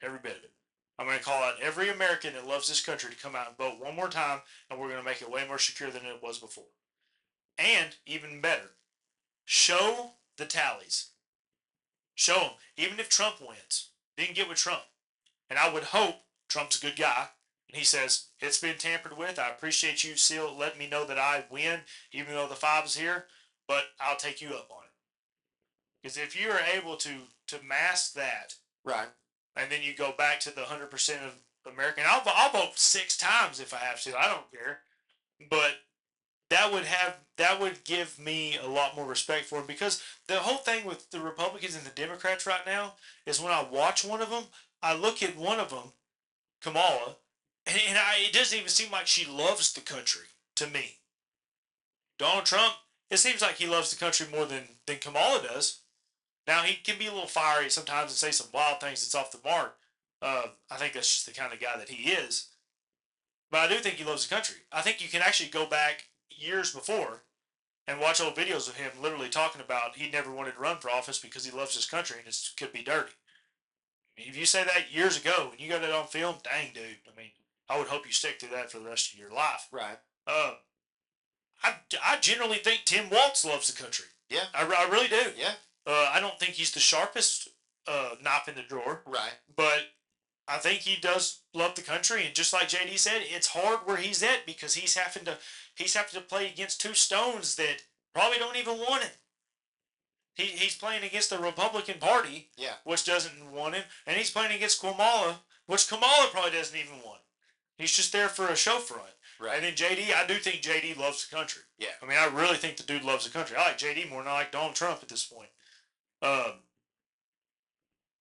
Every bit of it. I'm going to call out every American that loves this country to come out and vote one more time, and we're going to make it way more secure than it was before. And, even better, show the tallies. Show them. Even if Trump wins, didn't get with Trump. And I would hope Trump's a good guy, and he says, "It's been tampered with. I appreciate you still letting me know that I win, even though the 5 is here, but I'll take you up on it." Because if you are able to mask that, right, and then you go back to the 100% of American, I'll vote 6 times if I have to. I don't care, but that would give me a lot more respect for him, because the whole thing with the Republicans and the Democrats right now is when I watch one of them, I look at one of them, Kamala, and it doesn't even seem like she loves the country to me. Donald Trump, it seems like he loves the country more than Kamala does. Now, he can be a little fiery sometimes and say some wild things that's off the mark. I think that's just the kind of guy that he is. But I do think he loves the country. I think you can actually go back years before and watch old videos of him literally talking about he never wanted to run for office because he loves his country and it could be dirty. I mean, if you say that years ago and you got it on film, dang, dude. I mean, I would hope you stick to that for the rest of your life. Right. I generally think Tim Walz loves the country. Yeah. I really do. Yeah. I don't think he's the sharpest knife in the drawer. Right. But I think he does love the country, and just like JD said, it's hard where he's at because he's having to play against 2 stones that probably don't even want him. He's playing against the Republican Party, yeah, which doesn't want him, and he's playing against Kamala, which Kamala probably doesn't even want. He's just there for a show front. Right. And then JD, I do think JD loves the country. Yeah. I mean, I really think the dude loves the country. I like JD more than I like Donald Trump at this point.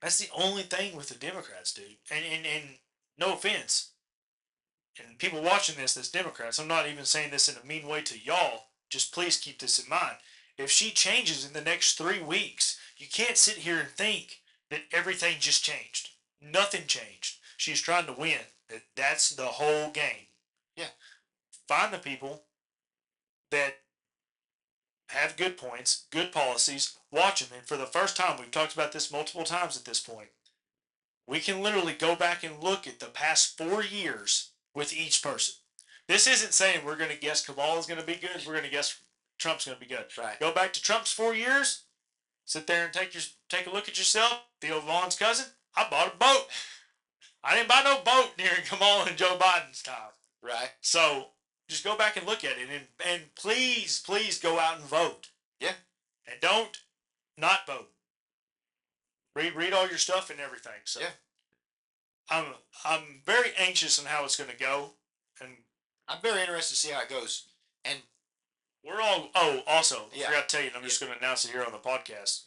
That's the only thing with the Democrats, dude. And no offense, and people watching this that's Democrats, I'm not even saying this in a mean way to y'all. Just please keep this in mind. If she changes in the next 3 weeks, you can't sit here and think that everything just changed. Nothing changed. She's trying to win. That's the whole game. Yeah. Find the people that have good points, good policies, watch them. And for the first time, we've talked about this multiple times at this point, we can literally go back and look at the past 4 years with each person. This isn't saying we're going to guess Kamala's going to be good, we're going to guess Trump's going to be good. Right. Go back to Trump's 4 years, sit there and take a look at yourself. Theo Vaughn's cousin, I bought a boat. I didn't buy no boat during Kamala and Joe Biden's time. Right. So just go back and look at it, and please go out and vote. Yeah. And don't not vote. Read all your stuff and everything. So yeah. I'm very anxious on how it's going to go, and I'm very interested to see how it goes. And we're all. Oh, also, Yeah. I forgot to tell you, and I'm just going to announce it here on the podcast.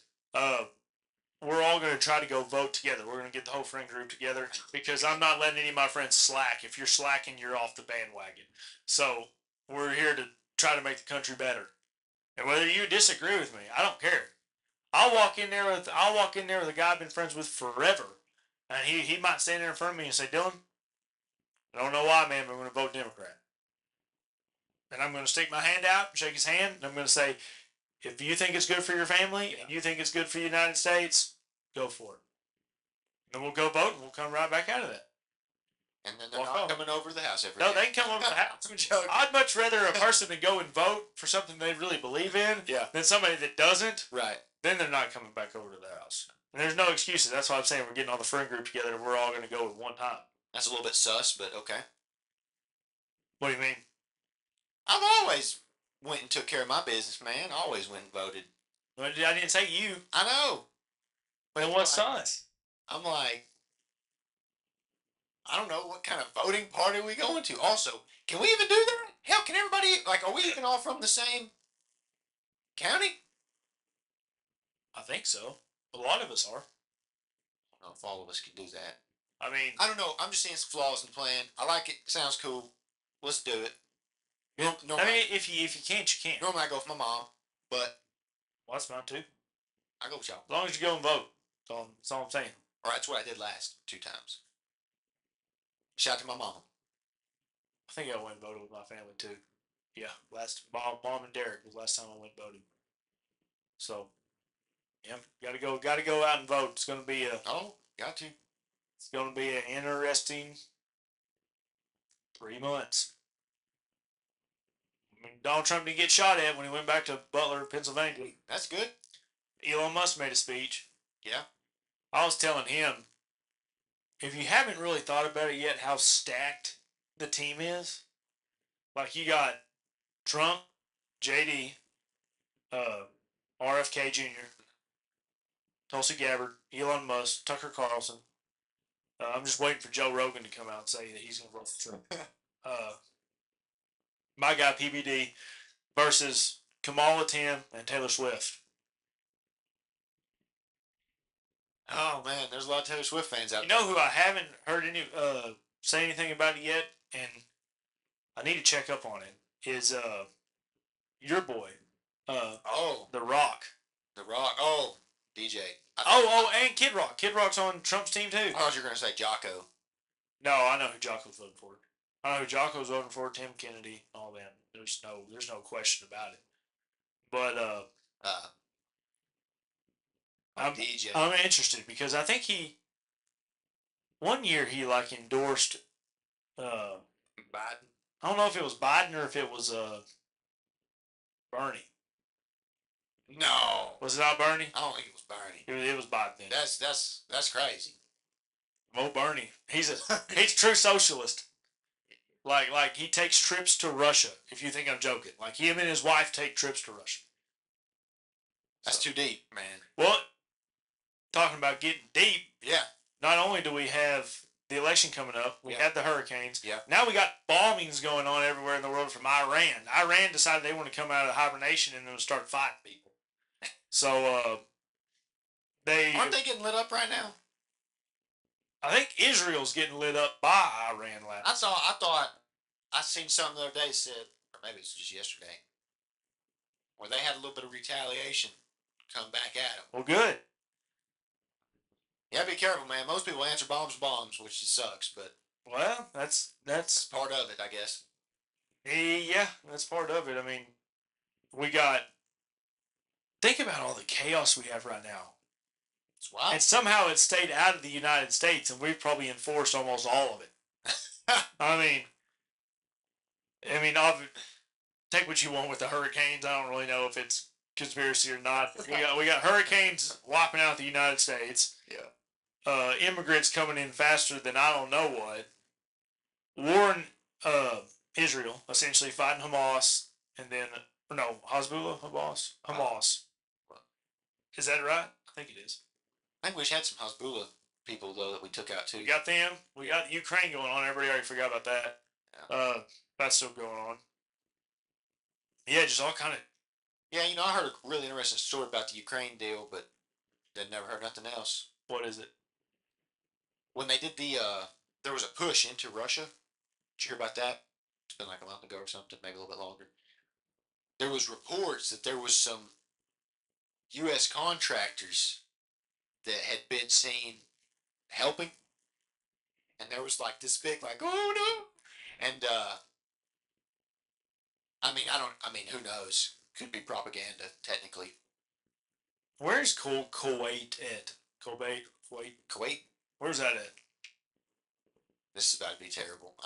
We're all going to try to go vote together. We're going to get the whole friend group together because I'm not letting any of my friends slack. If you're slacking, you're off the bandwagon. So we're here to try to make the country better. And whether you disagree with me, I don't care. I'll walk in there with a guy I've been friends with forever, and he might stand there in front of me and say, Dylan, I don't know why, man, but I'm going to vote Democrat. And I'm going to stick my hand out and shake his hand, and I'm going to say, if you think it's good for your family and you think it's good for the United States, go for it. And then we'll go vote and we'll come right back out of that. And then they're not coming over to the house every No, day. they can come over to the house. I'm joking. I'd much rather a person to go and vote for something they really believe in than somebody that doesn't. Right. Then they're not coming back over to the house. And there's no excuses. That's why I'm saying we're getting all the friend group together and we're all going to go at one time. That's a little bit sus, but okay. What do you mean? I've always went and took care of my business, man. Always went and voted. Well, I didn't say you. I know. Then what's us? I'm like, I don't know what kind of voting party are we going to. Also, can we even do that? Hell, can everybody, like, are we even all from the same county? I think so. A lot of us are. I don't know if all of us can do that. I mean, I don't know. I'm just seeing some flaws in the plan. I like it. Sounds cool. Let's do it. I mean, if you can't, you can't. Normally I go with my mom, but well, that's mine too. I go with y'all. As long as you go and vote. That's all I'm saying. Or that's what I did last 2 times. Shout out to my mom. I think I went and voted with my family too. Yeah, mom and Derek was the last time I went and voted. So, yeah, gotta go out and vote. It's gonna be got to. It's gonna be an interesting 3 months. I mean, Donald Trump didn't get shot at when he went back to Butler, Pennsylvania. That's good. Elon Musk made a speech. Yeah. I was telling him, if you haven't really thought about it yet, how stacked the team is. Like, you got Trump, JD, RFK Jr., Tulsi Gabbard, Elon Musk, Tucker Carlson. I'm just waiting for Joe Rogan to come out and say that he's going to vote for Trump. My guy PBD versus Kamala, Tim, and Taylor Swift. Oh man, there's a lot of Taylor Swift fans out there. there. You know who I haven't heard any say anything about it yet, and I need to check up on it, is your boy. The Rock. The Rock. Oh, DJ. And Kid Rock. Kid Rock's on Trump's team too. I thought you were gonna say Jocko. No, I know who Jocko's voting for. I know who Jocko's voting for. Tim Kennedy, all that. There's no question about it. But I'm interested because I think one year he like endorsed Biden. I don't know if it was Biden or if it was Bernie. No. Was it not Bernie? I don't think it was Bernie. It was Biden then. That's crazy. Well, Bernie. He's a true socialist. Like he takes trips to Russia, if you think I'm joking. Like him and his wife take trips to Russia. That's too deep, man. Well, talking about getting deep. Yeah. Not only do we have the election coming up, we had the hurricanes. Yeah. Now we got bombings going on everywhere in the world from Iran. Iran decided they want to come out of hibernation and then start fighting people. So aren't they getting lit up right now? I think Israel's getting lit up by Iran last. I seen something the other day that said, or maybe it's just yesterday, where they had a little bit of retaliation come back at them. Well, good. Yeah, be careful, man. Most people answer bombs, which sucks, but well, that's part of it, I guess. Yeah, that's part of it. I mean, think about all the chaos we have right now. It's wild. And somehow it stayed out of the United States, and we've probably enforced almost all of it. I mean, take what you want with the hurricanes. I don't really know if it's conspiracy or not. We got hurricanes wiping out the United States. Immigrants coming in faster than I don't know what. War in Israel, essentially fighting Hamas, and then no Hezbollah, Hamas. Is that right? I think it is. I think we had some Hezbollah people though that we took out too. We got them. We got Ukraine going on. Everybody already forgot about that. Yeah. That's still going on. Yeah, just all kind of. Yeah, I heard a really interesting story about the Ukraine deal, but then never heard nothing else. What is it? When they did there was a push into Russia. Did you hear about that? It's been like a month ago or something, maybe a little bit longer. There was reports that there was some U.S. contractors that had been seen helping, and there was like this big like, oh no, and who knows? Could be propaganda technically. Where's Kuwait at? Kuwait. Where's that at? This is about to be terrible.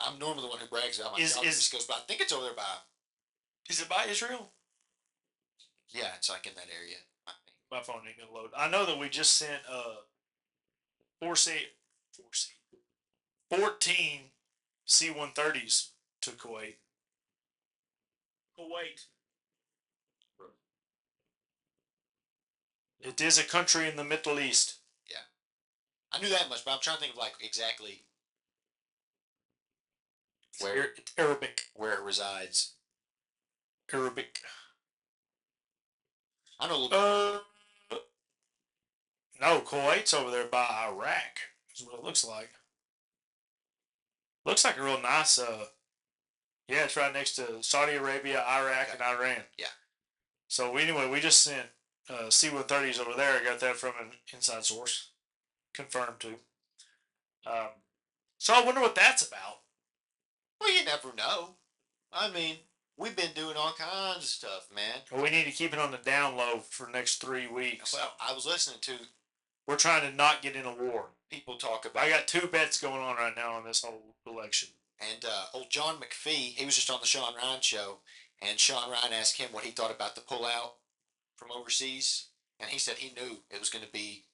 I'm normally the one who brags about my job. This goes by. I think it's over there by. Is it by Israel? Yeah, it's like in that area. My phone ain't gonna load. I know that we just sent 14 C-130s to Kuwait. It is a country in the Middle East. Yeah, I knew that much, but I'm trying to think of like exactly where it's Arabic. Where it resides. Arabic. I know a little bit. No, Kuwait's over there by Iraq. Is what it looks like. Looks like a real nice. Yeah, it's right next to Saudi Arabia, Iraq, and Iran. Yeah. So anyway, we just sent C-130s over there. I got that from an inside source, confirmed too. So I wonder what that's about. Well, you never know. I mean, we've been doing all kinds of stuff, man. Well, we need to keep it on the down low for the next 3 weeks. Well, I was listening to. We're trying to not get in a war. People talk about. I got 2 bets going on right now on this whole election. And old John McPhee, he was just on the Sean Ryan show, and Sean Ryan asked him what he thought about the pullout from overseas, and he said he knew it was going to be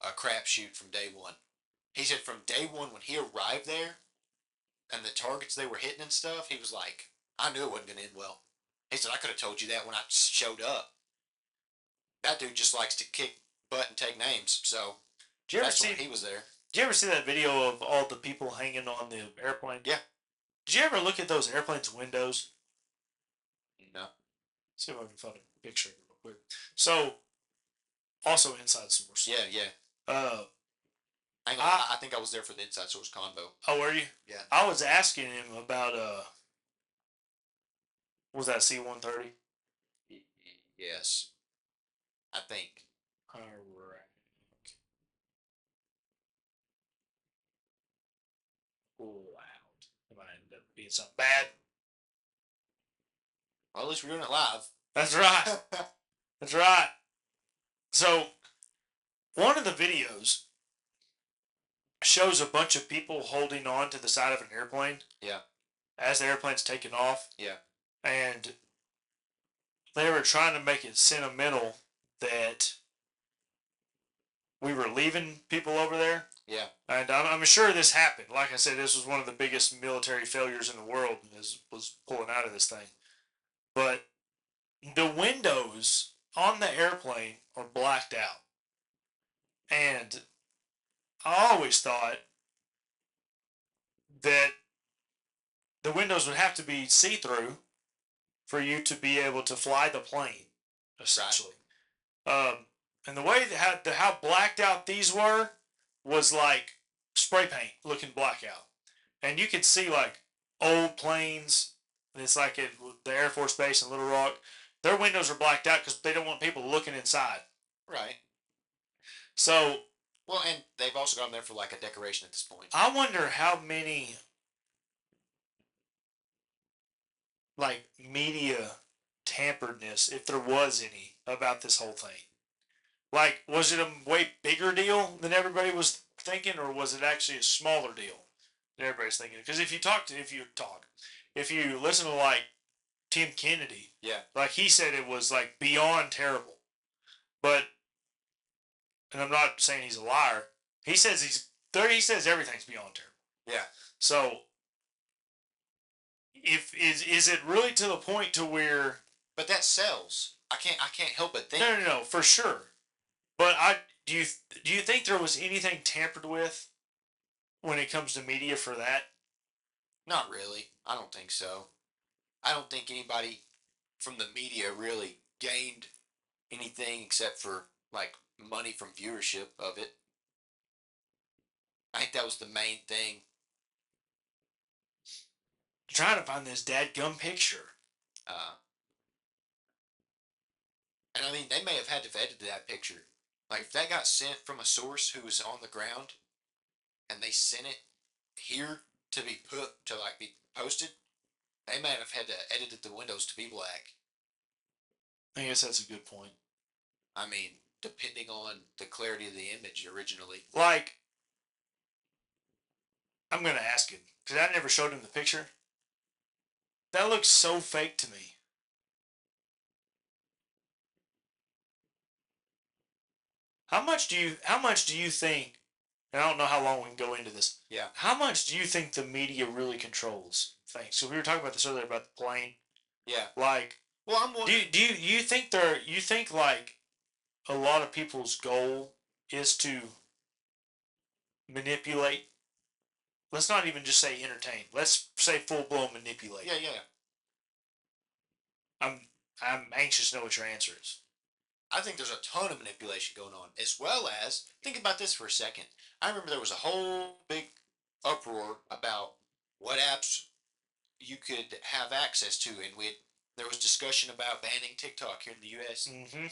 a crapshoot from day one. He said from day one when he arrived there, and the targets they were hitting and stuff, he was like, I knew it wasn't going to end well. He said, I could have told you that when I showed up. That dude just likes to kick butt and take names, so that's why he was there. Did you ever see that video of all the people hanging on the airplane? Yeah. Did you ever look at those airplanes' windows? No. Let's see if I can find a picture of it real quick. So, also inside source. Yeah. I think I was there for the inside source combo. Oh, were you? Yeah. I was asking him about was that C-130? Yes. I think. Iraq. Loud. It might end up being something bad. Well, at least we're doing it live. That's right. That's right. So, one of the videos shows a bunch of people holding on to the side of an airplane. Yeah. As the airplane's taking off. Yeah. And they were trying to make it sentimental that we were leaving people over there. Yeah. And I'm sure this happened. Like I said, this was one of the biggest military failures in the world, was pulling out of this thing. But the windows on the airplane are blacked out. And I always thought that the windows would have to be see-through for you to be able to fly the plane, essentially. Right. And the way how blacked out these were was like spray paint looking blackout. And you could see like old planes. It's like at the Air Force Base in Little Rock. Their windows are blacked out because they don't want people looking inside. Right. So. Well, and they've also gone there for like a decoration at this point. I wonder how many like media tamperedness, if there was any, about this whole thing. Like, was it a way bigger deal than everybody was thinking, or was it actually a smaller deal than everybody's thinking? Because if you listen to like Tim Kennedy. Yeah. Like, he said it was, like, beyond terrible. But, and I'm not saying he's a liar, he says he says everything's beyond terrible. Yeah. So, is it really to the point to where... But that sells. I can't help but think. No, for sure. But do you think there was anything tampered with when it comes to media for that? Not really. I don't think so. I don't think anybody from the media really gained anything except for like money from viewership of it. I think that was the main thing. I'm trying to find this dadgum picture. Uh, and I mean, they may have had to have edited that picture. Like, if that got sent from a source who was on the ground, and they sent it here to be put to like be posted, they may have had to edit the windows to be black. I guess that's a good point. I mean, depending on the clarity of the image originally. Like, I'm gonna ask him because I never showed him the picture. That looks so fake to me. How much do you think? And I don't know how long we can go into this. Yeah. How much do you think the media really controls things? So we were talking about this earlier about the plane. Yeah. Like, well, I'm wondering. Do you think like a lot of people's goal is to manipulate? Let's not even just say entertain. Let's say full blown manipulate. Yeah, yeah. I'm anxious to know what your answer is. I think there's a ton of manipulation going on, as well as, think about this for a second. I remember there was a whole big uproar about what apps you could have access to, and there was discussion about banning TikTok here in the U.S. Mm-hmm.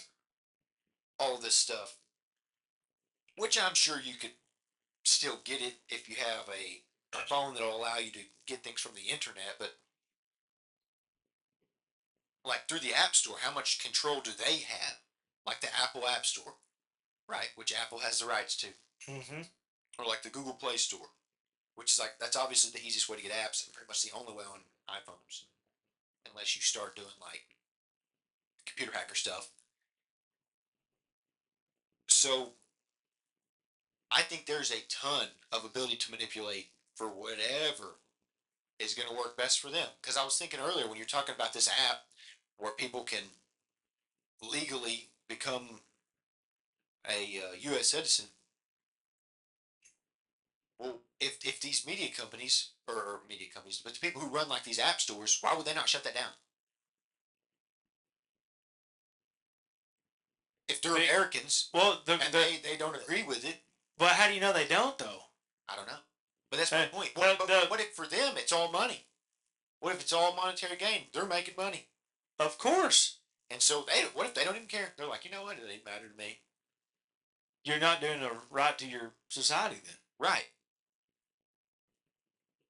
All this stuff, which I'm sure you could still get it if you have a phone that'll allow you to get things from the internet, but like through the App Store, how much control do they have? Like the Apple App Store, right, which Apple has the rights to. Mm-hmm. Or like the Google Play Store, which is like, that's obviously the easiest way to get apps and pretty much the only way on iPhones, unless you start doing like computer hacker stuff. So I think there's a ton of ability to manipulate for whatever is going to work best for them. Because I was thinking earlier, when you're talking about this app where people can legally become a U.S. citizen, well, if these media companies, but the people who run like these app stores, why would they not shut that down? If they're Americans, well, they don't agree with it. But how do you know they don't, though? I don't know. But that's my point. But what if for them it's all money? What if it's all monetary gain? They're making money. Of course. And so what if they don't even care? They're like, you know what? It doesn't matter to me. You're not doing the right to your society then. Right.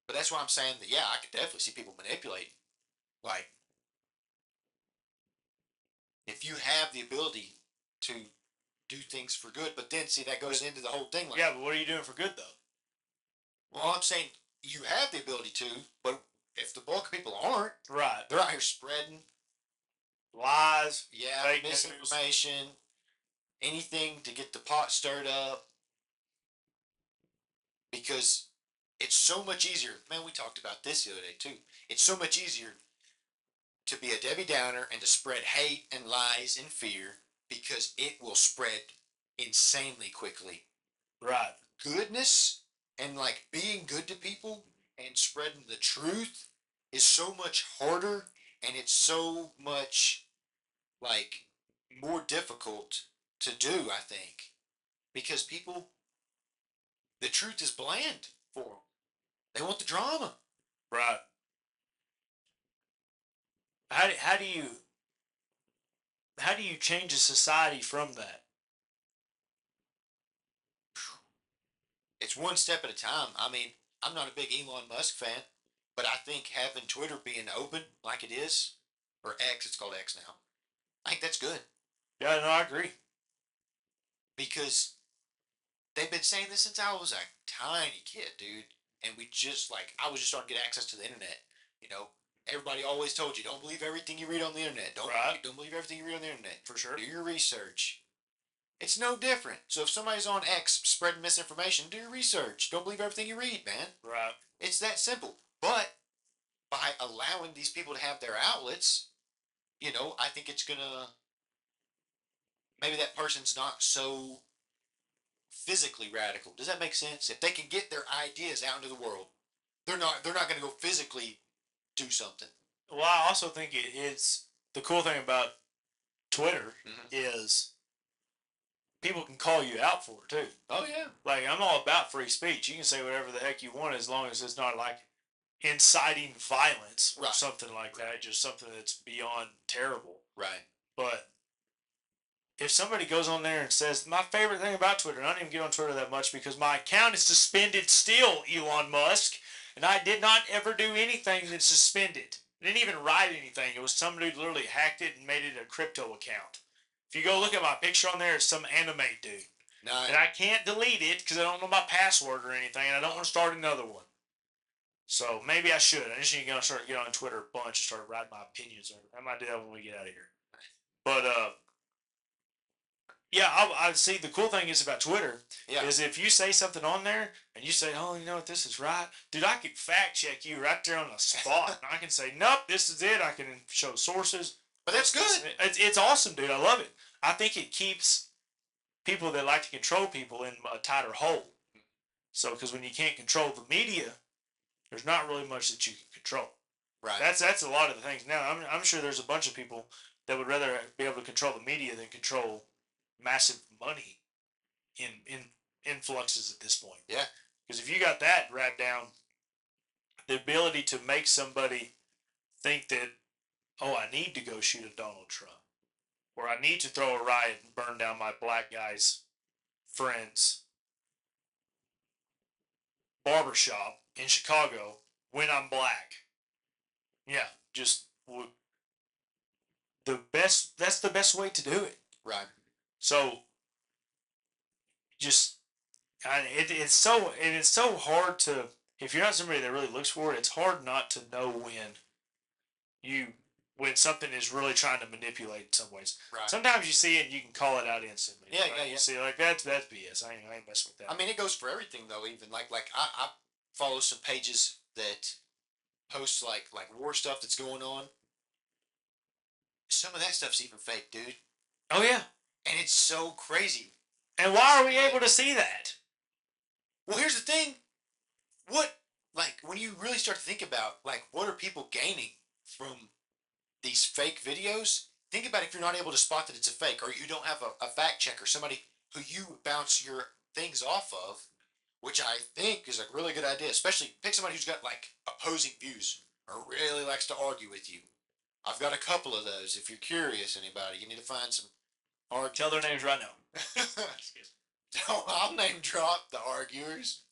But that's why I'm saying that, yeah, I could definitely see people manipulating. Like, if you have the ability to do things for good, but then see that goes into the whole thing. Like, yeah, but what are you doing for good though? Well, I'm saying you have the ability to, but if the bulk of people aren't, right, they're out here spreading lies, yeah, fake misinformation, anything to get the pot stirred up. Because it's so much easier. Man, we talked about this the other day too. It's so much easier to be a Debbie Downer and to spread hate and lies and fear because it will spread insanely quickly. Right. Goodness and like being good to people and spreading the truth is so much harder, and it's so much like more difficult to do, I think, because people, the truth is bland for them. They want the drama. Right. How do you change a society from that? It's one step at a time. I mean, I'm not a big Elon Musk fan, but I think having Twitter being open like it is, or X, it's called X now, I think that's good. Yeah, no, I agree. Because they've been saying this since I was a tiny kid, dude. And we just like, I was just starting to get access to the internet, you know. everybody always told you, don't believe everything you read on the internet. Don't believe everything you read on the internet. For sure. Do your research. It's no different. So if somebody's on X spreading misinformation, do your research. Don't believe everything you read, man. Right. It's that simple. But by allowing these people to have their outlets, I think it's gonna maybe that person's not so physically radical. Does that make sense? If they can get their ideas out into the world, they're not gonna go physically do something. Well, I also think it's the cool thing about Twitter is people can call you out for it too. Oh yeah. Like, I'm all about free speech. You can say whatever the heck you want as long as it's not like inciting violence or something like that. Just something that's beyond terrible. Right. But if somebody goes on there and says, my favorite thing about Twitter, and I don't even get on Twitter that much because my account is suspended still, Elon Musk, and I did not ever do anything that's suspended. I didn't even write anything. It was some dude literally hacked it and made it a crypto account. If you go look at my picture on there, it's some anime dude. Nice. And I can't delete it because I don't know my password or anything, and I don't want to start another one. So maybe I should. I just need to start getting on Twitter a bunch and start writing my opinions. I might do that when we get out of here. But yeah, I see. The cool thing is about Twitter is if you say something on there and you say, "Oh, you know what, this is right," dude, I can fact check you right there on the spot, and I can say, "Nope, this is it." I can show sources. But that's good. It's awesome, dude. I love it. I think it keeps people that like to control people in a tighter hole. So, because when you can't control the media, there's not really much that you can control. Right. That's a lot of the things. Now, I'm sure there's a bunch of people that would rather be able to control the media than control massive money in influxes at this point. Yeah. Because if you got that right down, the ability to make somebody think that, oh, I need to go shoot a Donald Trump, or I need to throw a riot and burn down my black guy's friend's barbershop in Chicago when I'm black. Yeah, just that's the best way to do it. Right. So, just it's so hard to, if you're not somebody that really looks for it, it's hard not to know when something is really trying to manipulate in some ways. Right. Sometimes you see it and you can call it out instantly. Yeah, right? yeah, yeah. You see, like, that's BS. I ain't messing with that. I mean, it goes for everything though. Even like I follow some pages that post like war stuff that's going on. Some of that stuff's even fake, dude. Oh yeah. And it's so crazy. And why are we able to see that? Well, here's the thing. When you really start to think about, what are people gaining from these fake videos? Think about if you're not able to spot that it's a fake, or you don't have a fact checker, somebody who you bounce your things off of, which I think is a really good idea. Especially pick somebody who's got, opposing views, or really likes to argue with you. I've got a couple of those. If you're curious, anybody, you need to find some. Tell their names right now. I'll name drop the arguers.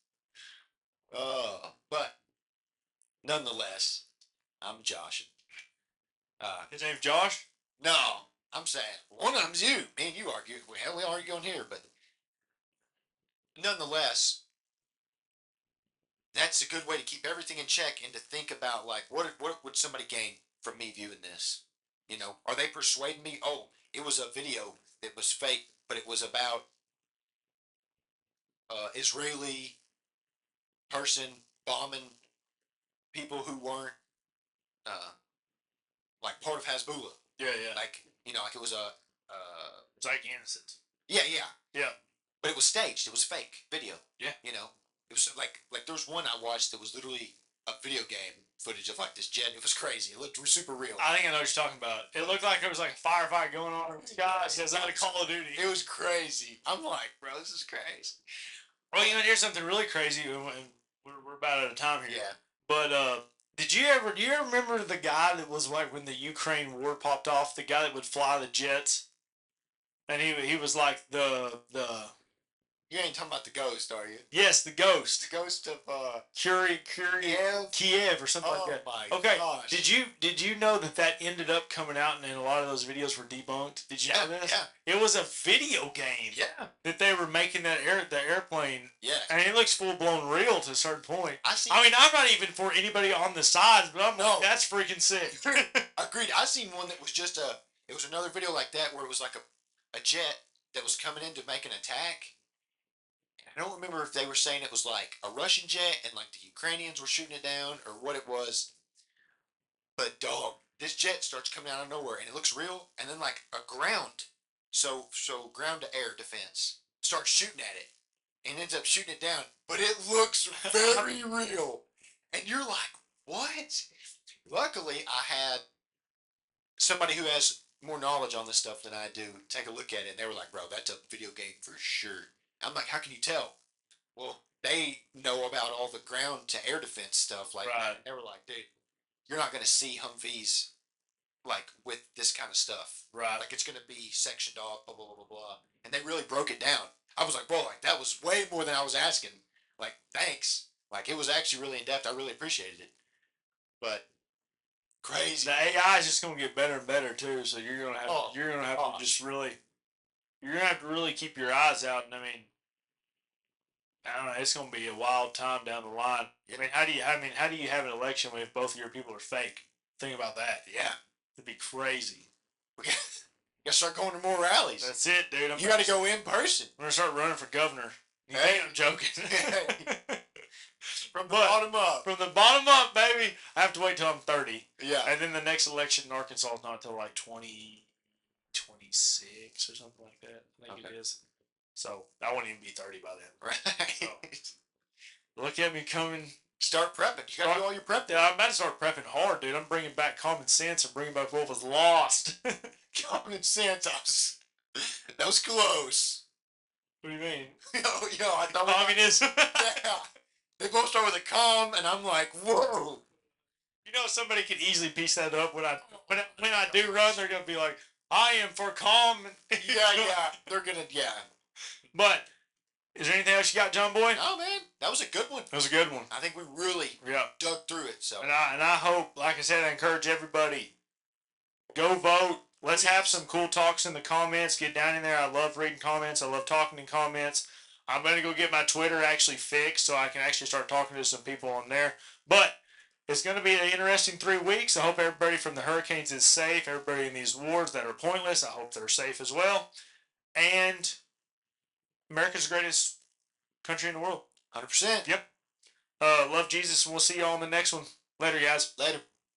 But nonetheless, I'm joshing. His name's Josh? No, I'm saying one of them's you. Me and you argue. We argue on here, but nonetheless, that's a good way to keep everything in check and to think about what would somebody gain from me viewing this? Are they persuading me? Oh, it was a video that was fake, but it was about Israeli person bombing people who weren't part of Hezbollah. Yeah, yeah. Like it was a it's like innocent. Yeah. But it was staged. It was fake video. Yeah. It was like there's one I watched that was literally a video game footage of this jet. It was crazy. It looked super real. I think I know what you're talking about. It looked like there was a firefight going on in the sky. It says out of Call of Duty. It was crazy. I'm like, bro, this is crazy. Well, here's something really crazy. We're about out of time here. Yeah. But do you ever remember the guy that was when the Ukraine war popped off? The guy that would fly the jets, and he was like the You ain't talking about the ghost, are you? Yes, the ghost. The ghost of Kiev or something like that. my Okay, gosh. did you know that ended up coming out and a lot of those videos were debunked? Did you know this? Yeah. It was a video game. Yeah. That they were making the airplane. Yeah. I mean, it looks full blown real to a certain point. I mean, I'm not even for anybody on the sides, but I'm like, that's freaking sick. Agreed. I seen one that was just it was another video like that where it was like a jet that was coming in to make an attack. I don't remember if they were saying it was like a Russian jet and like the Ukrainians were shooting it down or what it was. But dog, this jet starts coming out of nowhere and it looks real, and then like a ground, so ground to air defense starts shooting at it and ends up shooting it down, but it looks very real, and you're like, what? Luckily, I had somebody who has more knowledge on this stuff than I do take a look at it, and they were like, bro, that's a video game for sure. I'm like, how can you tell? Well, they know about all the ground to air defense stuff like that. And they were like, dude, you're not going to see Humvees like with this kind of stuff. Right. Like it's going to be sectioned off, blah, blah, blah, blah, blah. And they really broke it down. I was like, bro, like that was way more than I was asking. Like, thanks. Like it was actually really in depth. I really appreciated it. But crazy. The AI is just going to get better and better too. So you're going to have to just really, you're going to have to really keep your eyes out. And I mean, I don't know. It's going to be a wild time down the line. I mean, how do you have an election if both of your people are fake? Think about that. Yeah, it'd be crazy. We gotta start going to more rallies. That's it, dude. You got to go in person. I'm gonna start running for governor. You think I'm joking? From the bottom up. From the bottom up, baby. I have to wait till I'm 30. Yeah. And then the next election in Arkansas is not until like 2026 or something like that. I think it is. So I won't even be 30 by then. Right. So, look at me coming. Start prepping. You got to do all your prep. Yeah, I'm about to start prepping hard, dude. I'm bringing back common sense and bringing back what was lost. Common sense. That was close. What do you mean? Yo, I thought communism. Yeah. They both start with a com, and I'm like, whoa. You know, somebody could easily piece that up when I do run. They're gonna be like, I am for calm. Yeah. They're gonna, But is there anything else you got, John Boy? No, man. That was a good one. That was a good one. I think we really dug through it. So. And I hope, like I said, I encourage everybody, go vote. Let's have some cool talks in the comments. Get down in there. I love reading comments. I love talking in comments. I'm going to go get my Twitter actually fixed so I can actually start talking to some people on there. But it's going to be an interesting 3 weeks. I hope everybody from the hurricanes is safe. Everybody in these wars that are pointless, I hope they're safe as well. And America's the greatest country in the world. 100%. Yep. Love Jesus, and we'll see y'all on the next one. Later, guys. Later.